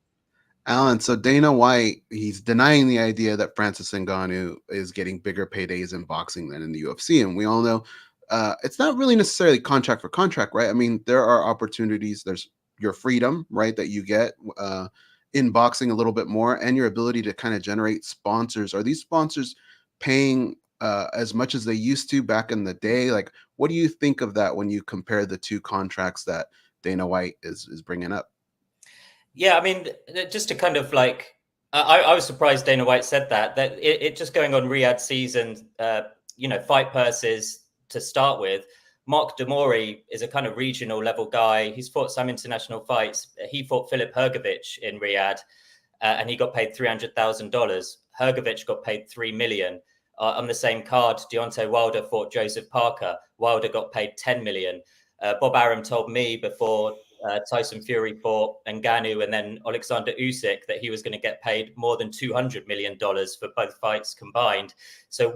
S4: Alan, so Dana White, he's denying the idea that Francis Ngannou is getting bigger paydays in boxing than in the UFC. And we all know it's not really necessarily contract for contract, right? I mean, there are opportunities. There's your freedom, right, that you get in boxing a little bit more, and your ability to kind of generate sponsors. Are these sponsors paying as much as they used to back in the day? Like, what do you think of that when you compare the two contracts that Dana White is bringing up?
S5: Yeah, I mean, just to kind of like, I was surprised Dana White said that it just going on Riyadh season, you know, fight purses to start with. Mark Demori is a kind of regional level guy. He's fought some international fights. He fought Filip Hrgović in Riyadh, and he got paid $300,000. Hrgović got paid $3 million. On the same card, Deontay Wilder fought Joseph Parker. Wilder got paid $10 million. Bob Arum told me before Tyson Fury fought Ngannou and then Alexander Usyk that he was going to get paid more than $200 million for both fights combined. So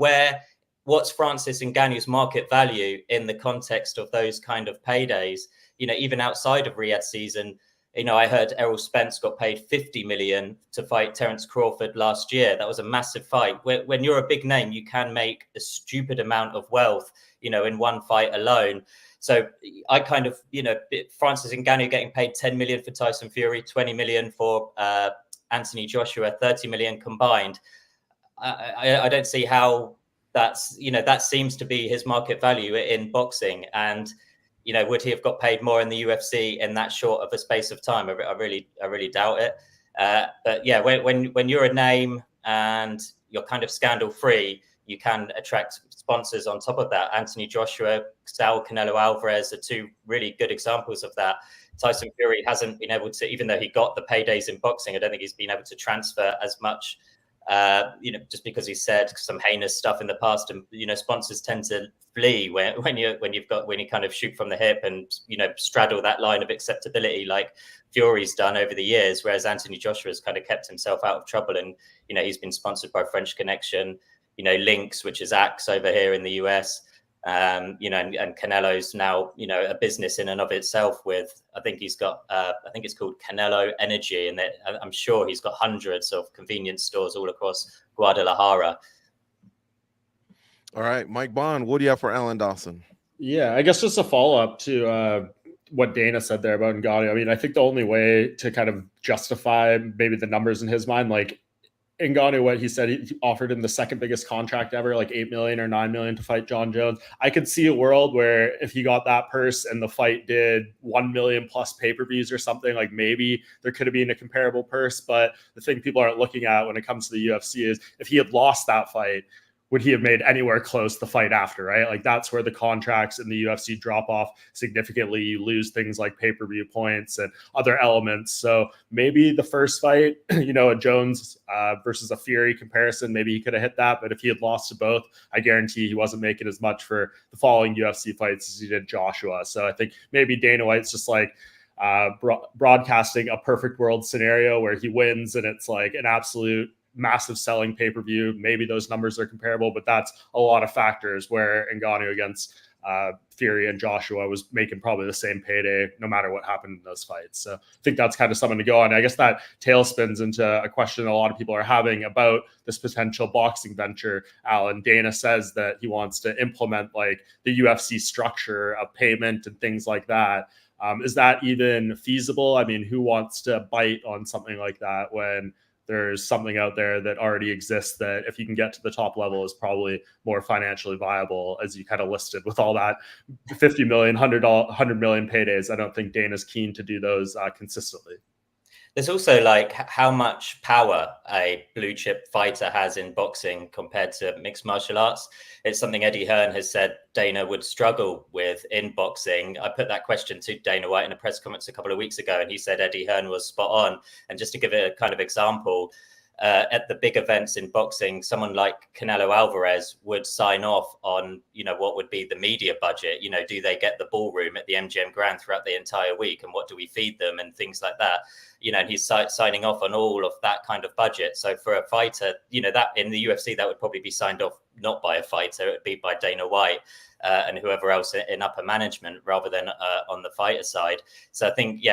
S5: what's Francis Ngannou's market value in the context of those kind of paydays? You know, even outside of Riyadh season, you know, I heard Errol Spence got paid $50 million to fight Terence Crawford last year. That was a massive fight. When you're a big name, you can make a stupid amount of wealth, you know, in one fight alone. So I kind of, you know, Francis Ngannou getting paid $10 million for Tyson Fury, $20 million for Anthony Joshua, $30 million combined. I don't see how that's, you know, that seems to be his market value in boxing. And, you know, would he have got paid more in the UFC in that short of a space of time? I really doubt it. But yeah, when you're a name and you're kind of scandal free, you can attract sponsors on top of that. Anthony Joshua, Saul Canelo Alvarez are two really good examples of that. Tyson Fury hasn't been able to, even though he got the paydays in boxing, I don't think he's been able to transfer as much, you know, just because he said some heinous stuff in the past. And, you know, sponsors tend to flee when you kind of shoot from the hip and, you know, straddle that line of acceptability like Fury's done over the years, whereas Anthony Joshua's kind of kept himself out of trouble. And, you know, he's been sponsored by French Connection, you know, Lynx, which is Axe over here in the US, you know, and Canelo's now, you know, a business in and of itself with, I think he's got, I think it's called Canelo Energy. And I'm sure he's got hundreds of convenience stores all across Guadalajara.
S1: All right, Mike Bond, what do you have for Alan Dawson?
S3: Yeah, I guess just a follow-up to what Dana said there about Ngannou. I mean, I think the only way to kind of justify maybe the numbers in his mind, like Ngannou, what he said, he offered him the second biggest contract ever, like $8 million or $9 million to fight John Jones. I could see a world where if he got that purse and the fight did 1 million plus pay-per-views or something, like maybe there could have been a comparable purse. But the thing people aren't looking at when it comes to the UFC is if he had lost that fight, would he have made anywhere close the fight after, right? Like that's where the contracts in the UFC drop off significantly. You lose things like pay-per-view points and other elements. So maybe the first fight, a Jones versus a Fury comparison, maybe he could have hit that. But if he had lost to both, I guarantee he wasn't making as much for the following UFC fights as he did Joshua. So I think maybe Dana White's just like broadcasting a perfect world scenario where he wins and it's like an absolute massive selling pay-per-view. Maybe those numbers are comparable, but that's a lot of factors where Ngannou against Fury and Joshua was making probably the same payday no matter what happened in those fights. So I think that's kind of something to go on. I guess that tailspins into a question a lot of people are having about this potential boxing venture. Alan, Dana says that he wants to implement like the UFC structure of payment and things like that. Is that even feasible? I mean, who wants to bite on something like that when there's something out there that already exists that if you can get to the top level is probably more financially viable, as you kind of listed with all that 50 million, 100 million paydays. I don't think Dana's keen to do those consistently.
S5: There's also like how much power a blue chip fighter has in boxing compared to mixed martial arts. It's something Eddie Hearn has said Dana would struggle with in boxing. I put that question to Dana White in a press conference a couple of weeks ago, and he said Eddie Hearn was spot on. And just to give a kind of example, at the big events in boxing, someone like Canelo Alvarez would sign off on, what would be the media budget. Do they get the ballroom at the MGM Grand throughout the entire week? And what do we feed them and things like that? And he's signing off on all of that kind of budget. So for a fighter, that in the UFC, that would probably be signed off not by a fighter, it would be by Dana White and whoever else in upper management rather than on the fighter side. So I think,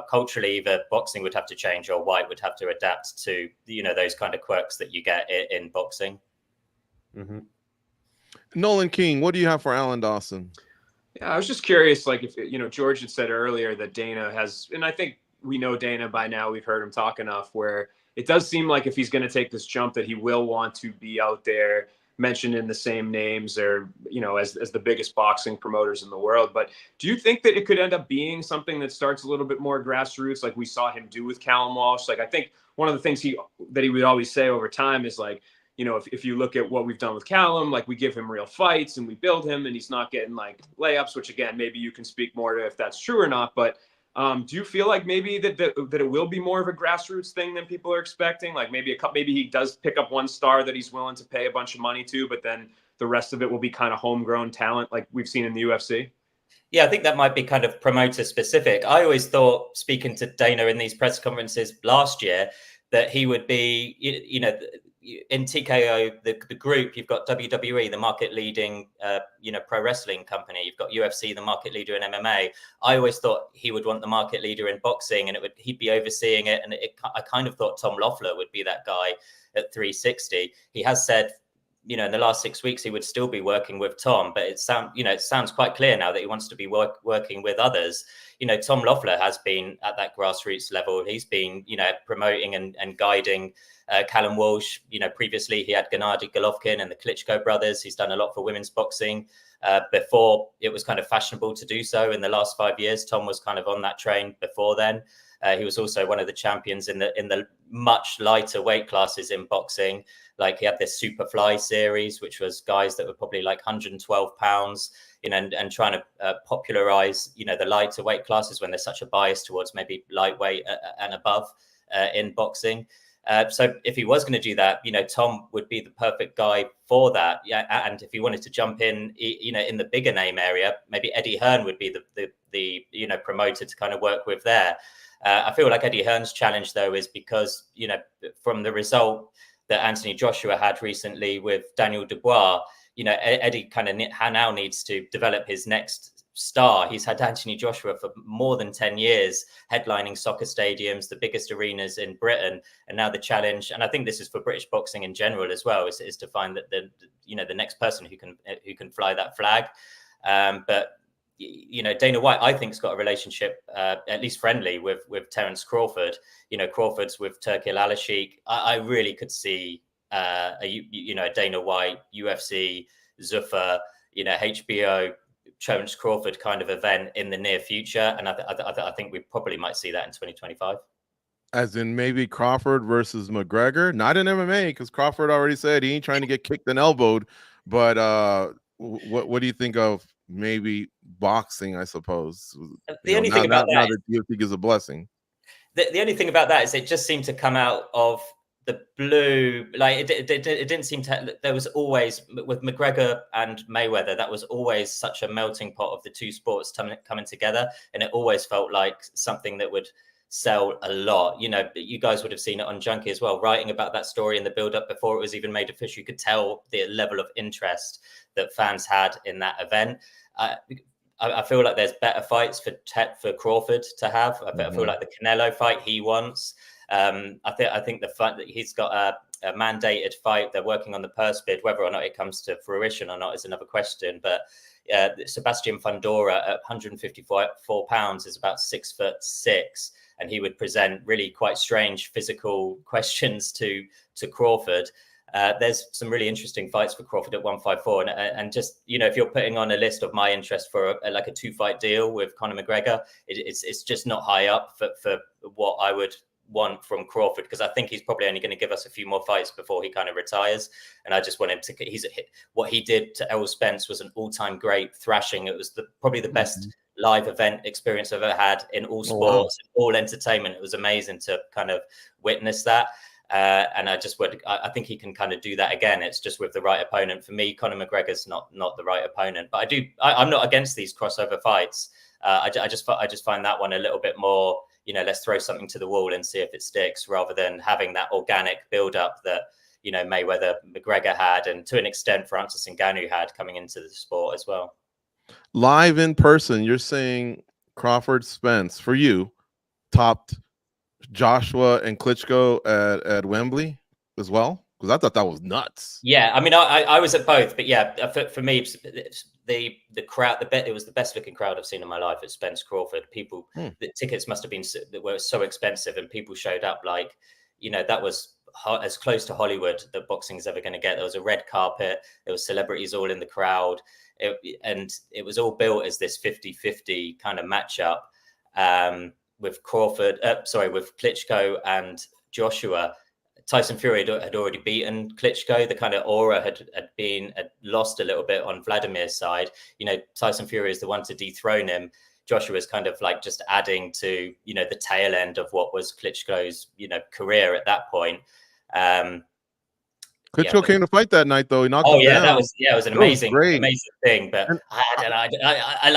S5: culturally, either boxing would have to change or White would have to adapt to, those kind of quirks that you get in boxing.
S3: Mm-hmm.
S1: Nolan King, what do you have for Alan Dawson?
S2: Yeah, I was just curious, like if, George had said earlier that Dana has, and I think we know Dana by now, we've heard him talk enough where it does seem like if he's going to take this jump that he will want to be out there mentioned in the same names or, as the biggest boxing promoters in the world. But do you think that it could end up being something that starts a little bit more grassroots, like we saw him do with Callum Walsh? Like, I think one of the things that he would always say over time is like, if you look at what we've done with Callum, like we give him real fights and we build him and he's not getting like layups, which again, maybe you can speak more to if that's true or not. But do you feel like maybe that it will be more of a grassroots thing than people are expecting? Like maybe he does pick up one star that he's willing to pay a bunch of money to, but then the rest of it will be kind of homegrown talent like we've seen in the UFC?
S5: Yeah, I think that might be kind of promoter specific. I always thought, speaking to Dana in these press conferences last year, that he would be, in TKO, the group, you've got WWE, the market leading, pro wrestling company. You've got UFC, the market leader in MMA. I always thought he would want the market leader in boxing, and he'd be overseeing it. And I kind of thought Tom Loeffler would be that guy at 360. He has said, in the last 6 weeks, he would still be working with Tom, but it sounds quite clear now that he wants to be working with others. Tom Loeffler has been at that grassroots level. He's been, promoting and guiding Callum Walsh. Previously he had Gennady Golovkin and the Klitschko brothers. He's done a lot for women's boxing before it was kind of fashionable to do so. In the last 5 years, Tom was kind of on that train before then. He was also one of the champions in the much lighter weight classes in boxing. Like he had this Superfly series, which was guys that were probably like 112 pounds, and trying to popularize, the lighter weight classes when there's such a bias towards maybe lightweight and above in boxing. So if he was going to do that, Tom would be the perfect guy for that. Yeah, and if he wanted to jump in, in the bigger name area, maybe Eddie Hearn would be the promoter to kind of work with there. I feel like Eddie Hearn's challenge, though, is because, from the result that Anthony Joshua had recently with Daniel Dubois, Eddie kind of now needs to develop his next star. He's had Anthony Joshua for more than 10 years, headlining soccer stadiums, the biggest arenas in Britain. And now the challenge, and I think this is for British boxing in general as well, is to find that the next person who can fly that flag. But Dana White, I think, has got a relationship, at least friendly, with Terence Crawford. Crawford's with Turkil Al-Sheikh. I really could see a Dana White, UFC, Zuffa, HBO, Terence Crawford kind of event in the near future. And I think we probably might see that in 2025.
S1: As in maybe Crawford versus McGregor, not in MMA, because Crawford already said he ain't trying to get kicked and elbowed. But what do you think of maybe boxing? I suppose
S5: The only thing about
S1: now
S5: that,
S1: that UFC gives a blessing.
S5: the only thing about that is it just seemed to come out of the blue. Like it didn't seem to. There was always with McGregor and Mayweather, that was always such a melting pot of the two sports coming together, and it always felt like something that would sell a lot. You know, you guys would have seen it on Junkie as well, writing about that story in the build up before it was even made official. You could tell the level of interest that fans had in that event. I feel like there's better fights for Crawford to have. I feel like the Canelo fight he wants. I think the fact that he's got a mandated fight, they're working on the purse bid. Whether or not it comes to fruition or not is another question. But Sebastian Fundora at 154 pounds is about 6'6", and he would present really quite strange physical questions to Crawford. There's some really interesting fights for Crawford at 154, and just, you know, if you're putting on a list of my interest for like a 2-fight deal with Conor McGregor, it's just not high up for what I would want from Crawford, because I think he's probably only going to give us a few more fights before he kind of retires, and I just want him to. What he did to Errol Spence was an all-time great thrashing. It was probably the best live event experience I've ever had in all sports, all entertainment. It was amazing to kind of witness that. And I think he can kind of do that again. It's just with the right opponent. For me, Conor McGregor's not the right opponent, but I'm not against these crossover fights. I just find that one a little bit more, you know, let's throw something to the wall and see if it sticks, rather than having that organic build up that, you know, Mayweather McGregor had, and to an extent Francis Ngannou had coming into the sport as well.
S1: Live in person, you're saying Crawford Spence for you topped Joshua and Klitschko at Wembley as well? Because I thought that was nuts.
S5: Yeah, I mean, I was at both, but yeah, for me, the crowd, it was the best looking crowd I've seen in my life at Spence Crawford. People, the tickets must have been were so expensive, and people showed up like, you know, that was as close to Hollywood that boxing is ever going to get. There was a red carpet, there was celebrities all in the crowd, and it was all built as this 50-50 kind of matchup. With with Klitschko and Joshua. Tyson Fury had already beaten Klitschko. The kind of aura had lost a little bit on Vladimir's side. You know, Tyson Fury is the one to dethrone him. Joshua is kind of like just adding to, you know, the tail end of what was Klitschko's, you know, career at that point.
S1: Klitschko came to fight that night, though. He knocked him down.
S5: It was an amazing thing. But I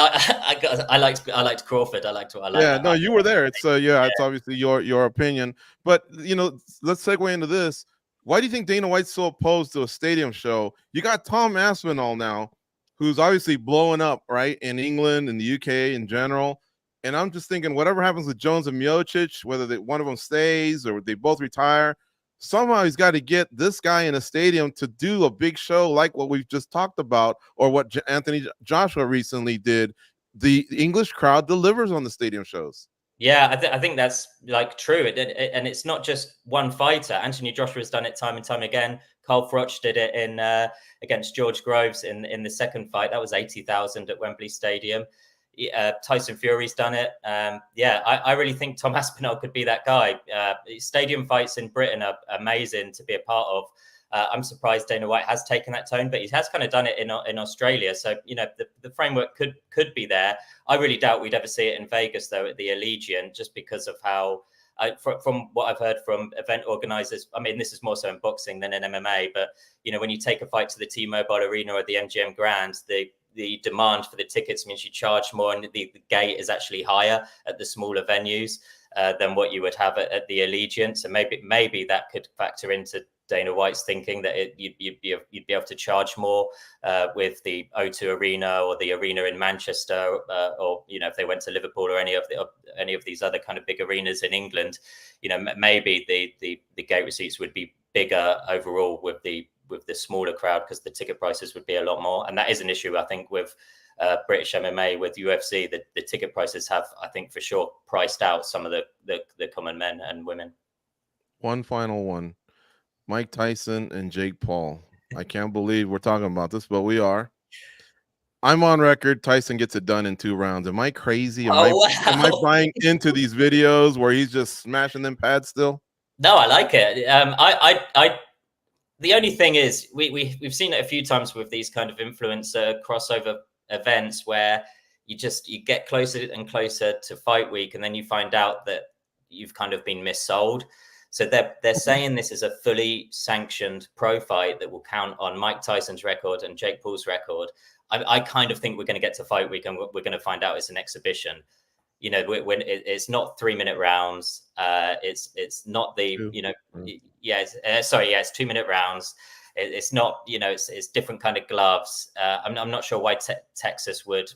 S5: liked Crawford. I liked what I liked.
S1: Yeah, no, you were there. It's it's obviously your opinion. But you know, let's segue into this. Why do you think Dana White's so opposed to a stadium show? You got Tom Aspinall now, who's obviously blowing up right in England and the UK in general. And I'm just thinking, whatever happens with Jones and Miocic, whether one of them stays or they both retire, somehow he's got to get this guy in a stadium to do a big show like what we've just talked about, or what Anthony Joshua recently did. The English crowd delivers on the stadium shows.
S5: Yeah, I think that's like true. And it's not just one fighter. Anthony Joshua has done it time and time again. Carl Froch did it in against George Groves in the second fight. That was 80,000 at Wembley Stadium. Tyson Fury's done it. I really think Tom Aspinall could be that guy. Stadium fights in Britain are amazing to be a part of. I'm surprised Dana White has taken that tone, but he has kind of done it in Australia. So, you know, the framework could be there. I really doubt we'd ever see it in Vegas, though, at the Allegiant, just because of how, from what I've heard from event organizers, I mean, this is more so in boxing than in MMA, but, you know, when you take a fight to the T-Mobile Arena or the MGM Grand, the demand for the tickets means you charge more, and the gate is actually higher at the smaller venues than what you would have at the Allegiant. So maybe that could factor into Dana White's thinking that you'd be able to charge more with the O2 Arena or the arena in Manchester, or, you know, if they went to Liverpool or any of these other kind of big arenas in England, you know, maybe the gate receipts would be bigger overall with the smaller crowd, because the ticket prices would be a lot more. And that is an issue, I think, with British MMA, with UFC. The ticket prices have, I think, for sure priced out some of the common men and women.
S1: One final one. Mike Tyson and Jake Paul. I can't believe we're talking about this, but we are. I'm on record. Tyson gets it done in 2 rounds. Am I crazy? Am
S5: Oh,
S1: am I
S5: wow.
S1: buying into these videos where he's just smashing them pads still?
S5: No, I like it. The only thing is, we've seen it a few times with these kind of influencer crossover events where you get closer and closer to fight week, and then you find out that you've kind of been missold. So they're saying this is a fully sanctioned pro fight that will count on Mike Tyson's record and Jake Paul's record. I kind of think we're going to get to fight week and we're going to find out it's an exhibition. You know, when it's not 3-minute rounds. It's not the, it's 2-minute rounds. It's not, it's different kind of gloves. I'm not sure why Texas would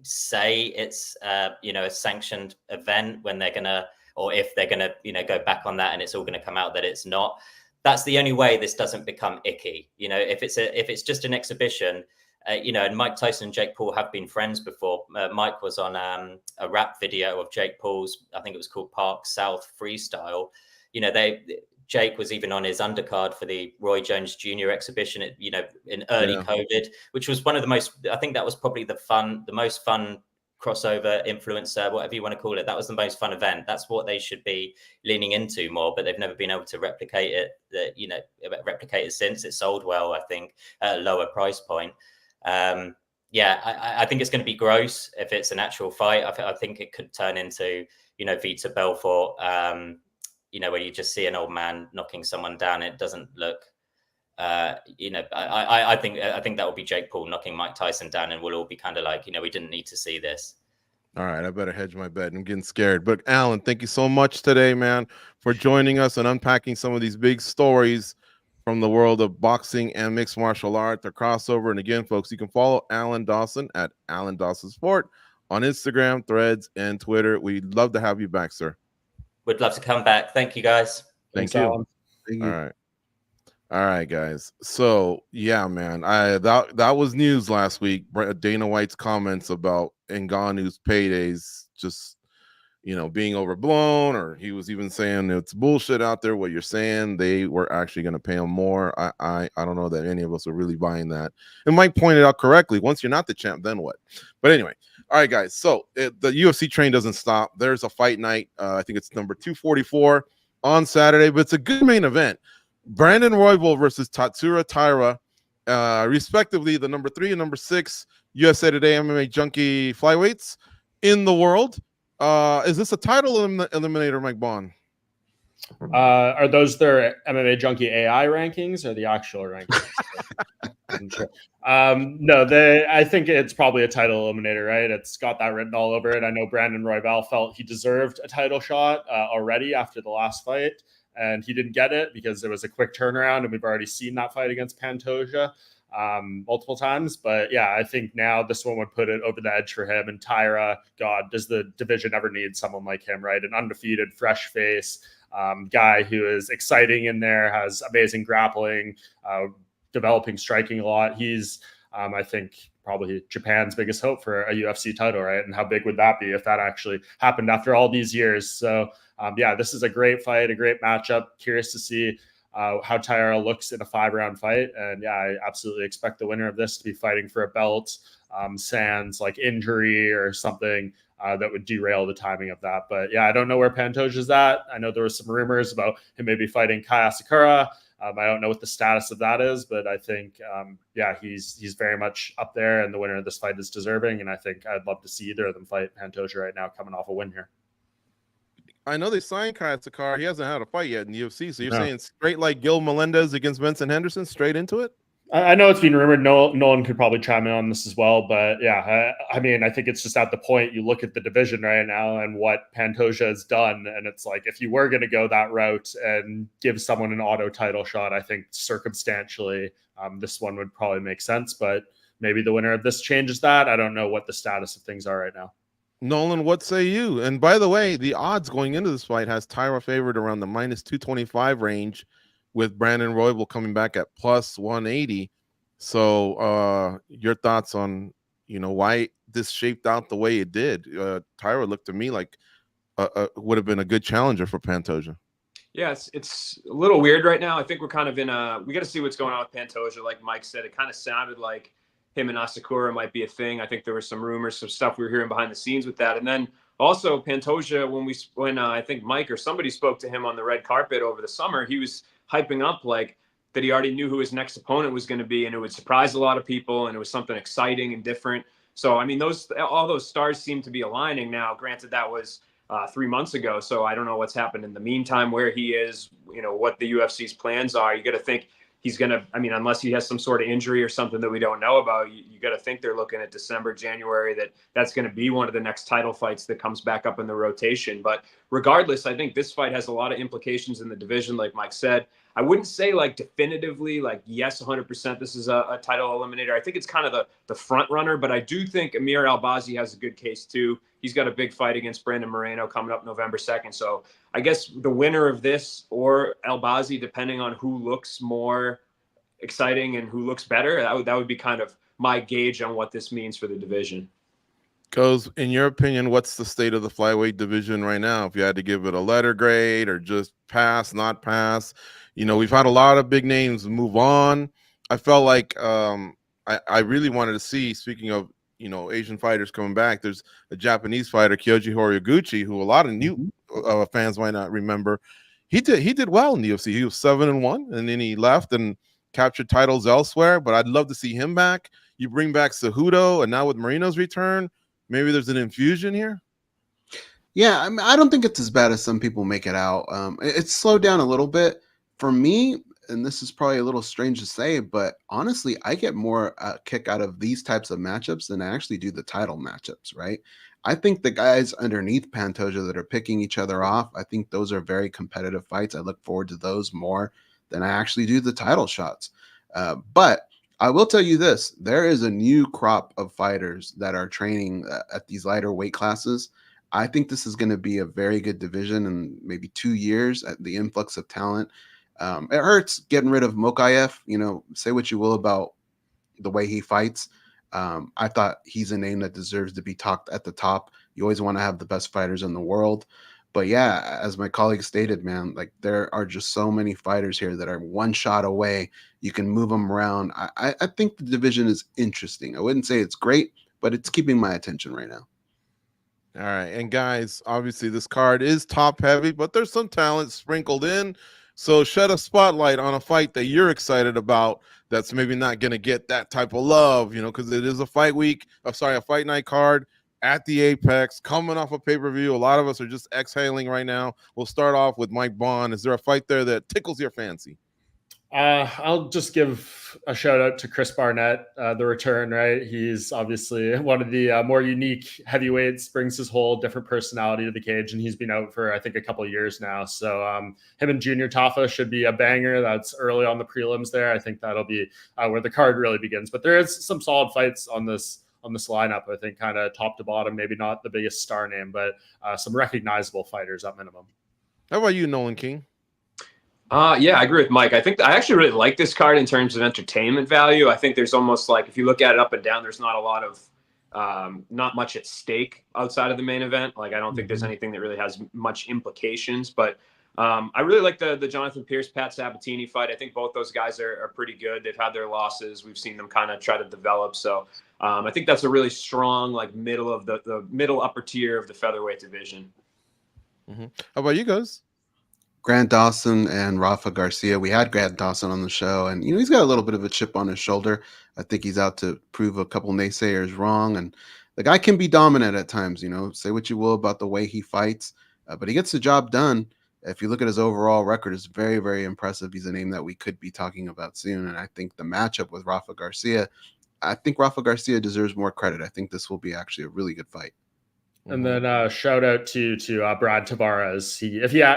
S5: say it's, a sanctioned event when they're going to, or if they're going to, go back on that and it's all going to come out that it's not. That's the only way this doesn't become icky. If it's just an exhibition, and Mike Tyson and Jake Paul have been friends before. Mike was on a rap video of Jake Paul's, I think it was called Park South Freestyle. Jake was even on his undercard for the Roy Jones Jr. exhibition, in early COVID, which was one of the most, I think that was probably the most fun crossover influencer, whatever you want to call it. That was the most fun event. That's what they should be leaning into more, but they've never been able to replicate it since. It sold well, I think, at a lower price point. I think it's going to be gross if it's an actual fight. I think it could turn into, Vita Belfort, where you just see an old man knocking someone down. It doesn't look, I think that will be Jake Paul knocking Mike Tyson down, and we'll all be kind of like, we didn't need to see this.
S1: All right, I better hedge my bet. I'm getting scared. But Alan, thank you so much today, man, for joining us and unpacking some of these big stories from the world of boxing and mixed martial art, the crossover. And again, folks, you can follow Alan Dawson at Alan Dawson Sport on Instagram, Threads, and Twitter. We'd love to have you back, sir.
S5: Would love to come back. Thank you, guys.
S1: Thank you.
S4: Thank you.
S1: All right, guys. So yeah, man, that was news last week. Dana White's comments about Ngannou's paydays just, being overblown, or he was even saying it's bullshit out there. What you're saying, they were actually going to pay him more. I don't know that any of us are really buying that. And Mike pointed out correctly, once you're not the champ, then what? But anyway, all right, guys. So the UFC train doesn't stop. There's a fight night. I think it's number 244 on Saturday, but it's a good main event. Brandon Royval versus Tatsuro Taira, respectively, the number 3 and number 6 USA Today MMA Junkie flyweights in the world. Is this a title eliminator, Mike Bond?
S3: Are those their MMA Junkie AI rankings or the actual rankings? I'm sure. No, I think it's probably a title eliminator, right? It's got that written all over it. I know Brandon Royval felt he deserved a title shot already after the last fight, and he didn't get it because there was a quick turnaround, and we've already seen that fight against Pantoja multiple times. But yeah, I think now this one would put it over the edge for him. And Taira, God, does the division ever need someone like him, right? An undefeated, fresh face, guy who is exciting in there, has amazing grappling, developing striking a lot. He's, I think, probably Japan's biggest hope for a UFC title, right? And how big would that be if that actually happened after all these years? So this is a great fight, a great matchup. Curious to see how Taira looks in a 5-round fight. And yeah, I absolutely expect the winner of this to be fighting for a belt, sans like injury or something that would derail the timing of that. But yeah, I don't know where Pantoja's at. I know there was some rumors about him maybe fighting Kai Asakura. I don't know what the status of that is, but I think, he's very much up there, and the winner of this fight is deserving. And I think I'd love to see either of them fight Pantoja right now, coming off a win here.
S1: I know they signed Kai Sakara. He hasn't had a fight yet in the UFC. So you're saying straight like Gil Melendez against Benson Henderson, straight into it?
S3: I know it's been rumored. Nolan could probably chime in on this as well. But yeah, I mean, I think it's just at the point you look at the division right now and what Pantoja has done. And it's like, if you were going to go that route and give someone an auto title shot, I think circumstantially this one would probably make sense. But maybe the winner of this changes that. I don't know what the status of things are right now.
S1: Nolan, what say you? And by the way, the odds going into this fight has Taira favored around the -225 range, with Brandon Royval coming back at +180. So your thoughts on, why this shaped out the way it did? Taira looked to me like would have been a good challenger for Pantoja.
S2: Yeah, it's a little weird right now. I think we're kind of we got to see what's going on with Pantoja. Like Mike said, it kind of sounded like him and Asakura might be a thing. I think there was some rumors, some stuff we were hearing behind the scenes with that. And then also Pantoja, when I think Mike or somebody spoke to him on the red carpet over the summer, he was hyping up like that he already knew who his next opponent was going to be, and it would surprise a lot of people, and it was something exciting and different. So I mean, all those stars seem to be aligning now. Granted, that was 3 months ago, so I don't know what's happened in the meantime, where he is, what the UFC's plans are. You got to think he's going to, I mean, unless he has some sort of injury or something that we don't know about, you got to think they're looking at December, January, that's going to be one of the next title fights that comes back up in the rotation. But regardless, I think this fight has a lot of implications in the division, like Mike said. I wouldn't say like definitively, like, yes, 100% this is a title eliminator. I think it's kind of the front runner, but I do think Amir Albazi has a good case too. He's got a big fight against Brandon Moreno coming up November 2nd. So I guess the winner of this or Albazi, depending on who looks more exciting and who looks better, that would be kind of my gauge on what this means for the division.
S1: Goes, in your opinion, what's the state of the flyweight division right now? If you had to give it a letter grade or just pass, not pass, we've had a lot of big names move on. I felt like I really wanted to see, speaking of, Asian fighters coming back, there's a Japanese fighter, Kyoji Horiguchi, who a lot of new fans might not remember. He did well in the UFC. He was 7-1, and then he left and captured titles elsewhere, but I'd love to see him back. You bring back Cejudo, and now with Moreno's return, maybe there's an infusion here.
S4: Yeah, I mean, I don't think it's as bad as some people make it out. It's slowed down a little bit for me, and this is probably a little strange to say, but honestly, I get more kick out of these types of matchups than I actually do the title matchups, right? I think the guys underneath Pantoja that are picking each other off, I think those are very competitive fights. I look forward to those more than I actually do the title shots. But I will tell you this, there is a new crop of fighters that are training at these lighter weight classes. I think this is going to be a very good division in maybe 2 years at the influx of talent. It hurts getting rid of Mokaev. Say what you will about the way he fights. I thought he's a name that deserves to be talked at the top. You always want to have the best fighters in the world. But yeah, as my colleague stated, man, like there are just so many fighters here that are one shot away. You can move them around. I think the division is interesting. I wouldn't say it's great, but it's keeping my attention right now.
S1: All right. And guys, obviously this card is top heavy, but there's some talent sprinkled in. So shed a spotlight on a fight that you're excited about that's maybe not going to get that type of love, because it is a fight night card at the Apex, coming off a pay-per-view. A lot of us are just exhaling right now. We'll start off with Mike Bond. Is there a fight there that tickles your fancy?
S3: I'll just give a shout out to Chris Barnett, the return, right? He's obviously one of the more unique heavyweights, brings his whole different personality to the cage, and he's been out for, I think, a couple of years now. So him and Junior Tafa should be a banger. That's early on the prelims there. I think that'll be where the card really begins. But there is some solid fights on this lineup, I think, kind of top to bottom, maybe not the biggest star name, but some recognizable fighters at minimum.
S1: How about you, Nolan King?
S2: Yeah, I agree with Mike. I think I actually really like this card in terms of entertainment value. I think there's almost like, if you look at it up and down, there's not a lot of, not much at stake outside of the main event. Like, I don't think there's anything that really has much implications, but I really like the Jonathan Pierce, Pat Sabatini fight. I think both those guys are pretty good. They've had their losses. We've seen them kind of try to develop. So I think that's a really strong, like, middle of the middle upper tier of the featherweight division.
S1: How about you guys?
S4: Grant Dawson and Rafa Garcia. We had Grant Dawson on the show, and he's got a little bit of a chip on his shoulder. I think he's out to prove a couple naysayers wrong, and the guy can be dominant at times. Say what you will about the way he fights, but he gets the job done. If you look at his overall record, it's very, very impressive. He's a name that we could be talking about soon, and I think the matchup with Rafa Garcia, I think Rafa Garcia deserves more credit. I think this will be actually a really good fight.
S3: And then shout out to Brad Tavares.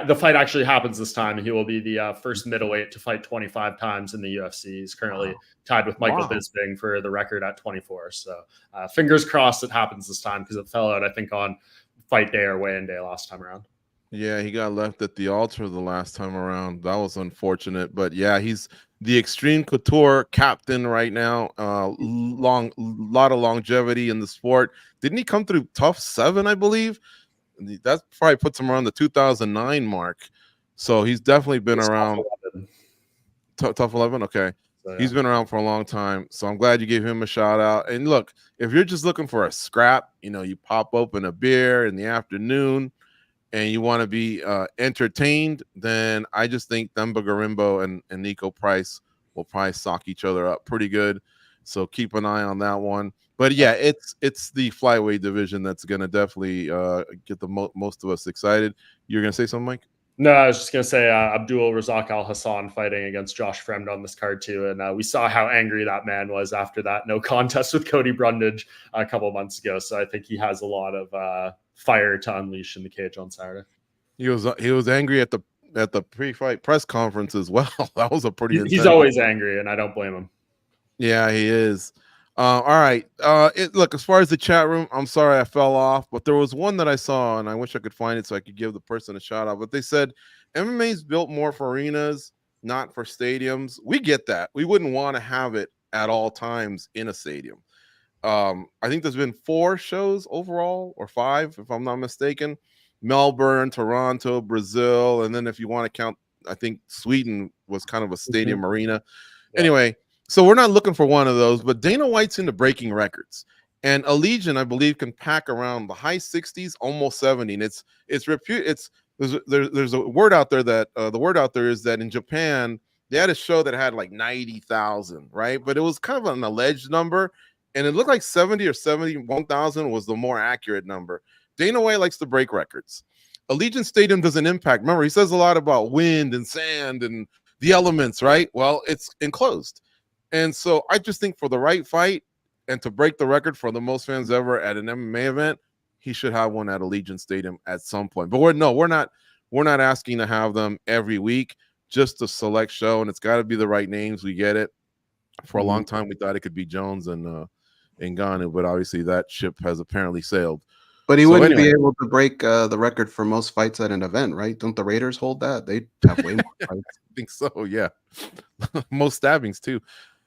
S3: The fight actually happens this time, he will be the first middleweight to fight 25 times in the UFC. He's currently tied with Michael Bisping for the record at 24. So fingers crossed it happens this time, because it fell out, I think, on fight day or weigh-in day last time around.
S1: Yeah, he got left at the altar the last time around. That was unfortunate. But yeah, he's the Extreme Couture captain right now. Lot of longevity in the sport. Didn't he come through Tough 7, I believe? That probably puts him around the 2009 mark. So he's definitely been around. Tough 11? Okay.
S3: So, yeah.
S1: He's been around for a long time, so I'm glad you gave him a shout out. And look, if you're just looking for a scrap, you pop open a beer in the afternoon and you want to be entertained, then I just think Themba Garimbo and Nico Price will probably sock each other up pretty good. So keep an eye on that one. But yeah, it's the flyweight division that's going to definitely get the most of us excited. You're going to say something, Mike?
S3: No, I was just going to say Abdul Razak Al Hassan fighting against Josh Fremd on this card too. And we saw how angry that man was after that no contest with Cody Brundage a couple of months ago. So I think he has a lot of fire to unleash in the cage on Saturday.
S1: He was angry at the pre-fight press conference as well. That was a pretty intense.
S3: He's always angry, and I don't blame him.
S1: Yeah, he is. All right. Look, as far as the chat room, I'm sorry I fell off, but there was one that I saw, and I wish I could find it so I could give the person a shout out. But they said MMA is built more for arenas, not for stadiums. We get that. We wouldn't want to have it at all times in a stadium. I think there's been 4 shows overall, or 5, if I'm not mistaken. Melbourne, Toronto, Brazil, and then if you want to count, I think Sweden was kind of a stadium arena. Yeah. Anyway, so we're not looking for one of those, but Dana White's into breaking records. And Allegiant, I believe, can pack around the high 60s, almost 70. And there's a word out there that the word out there is that in Japan, they had a show that had like 90,000, right? But it was kind of an alleged number. And it looked like 70 or 71,000 was the more accurate number. Dana White likes to break records. Allegiant Stadium doesn't impact. Remember, he says a lot about wind and sand and the elements, right? Well, it's enclosed. And so I just think for the right fight and to break the record for the most fans ever at an MMA event, he should have one at Allegiant Stadium at some point. But we're not asking to have them every week, just a select show, and it's got to be the right names. We get it. For a long time, we thought it could be Jones and Ngannou, but obviously that ship has apparently sailed.
S4: But he wouldn't be able to break the record for most fights at an event, right? Don't the Raiders hold that? They have way more fights.
S1: I think so, yeah. Most stabbings, too.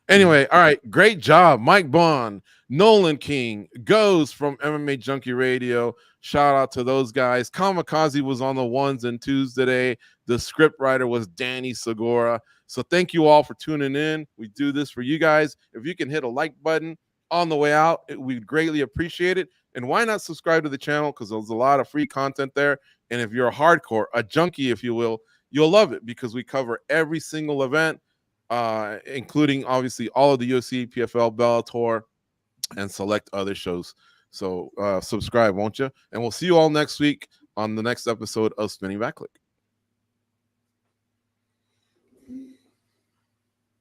S1: Anyway, all right, great job. Mike Bond, Nolan King, Goes from MMA Junkie Radio. Shout out to those guys. Kamikaze was on the 1s and 2s today. The script writer was Danny Segura. So thank you all for tuning in. We do this for you guys. If you can hit a like button on the way out, we'd greatly appreciate it. And why not subscribe to the channel? Because there's a lot of free content there. And if you're a hardcore, a junkie, if you will, you'll love it because we cover every single event, including obviously all of the UFC, PFL, Bellator, and select other shows. So subscribe, won't you? And we'll see you all next week on the next episode of Spinning Back Clique.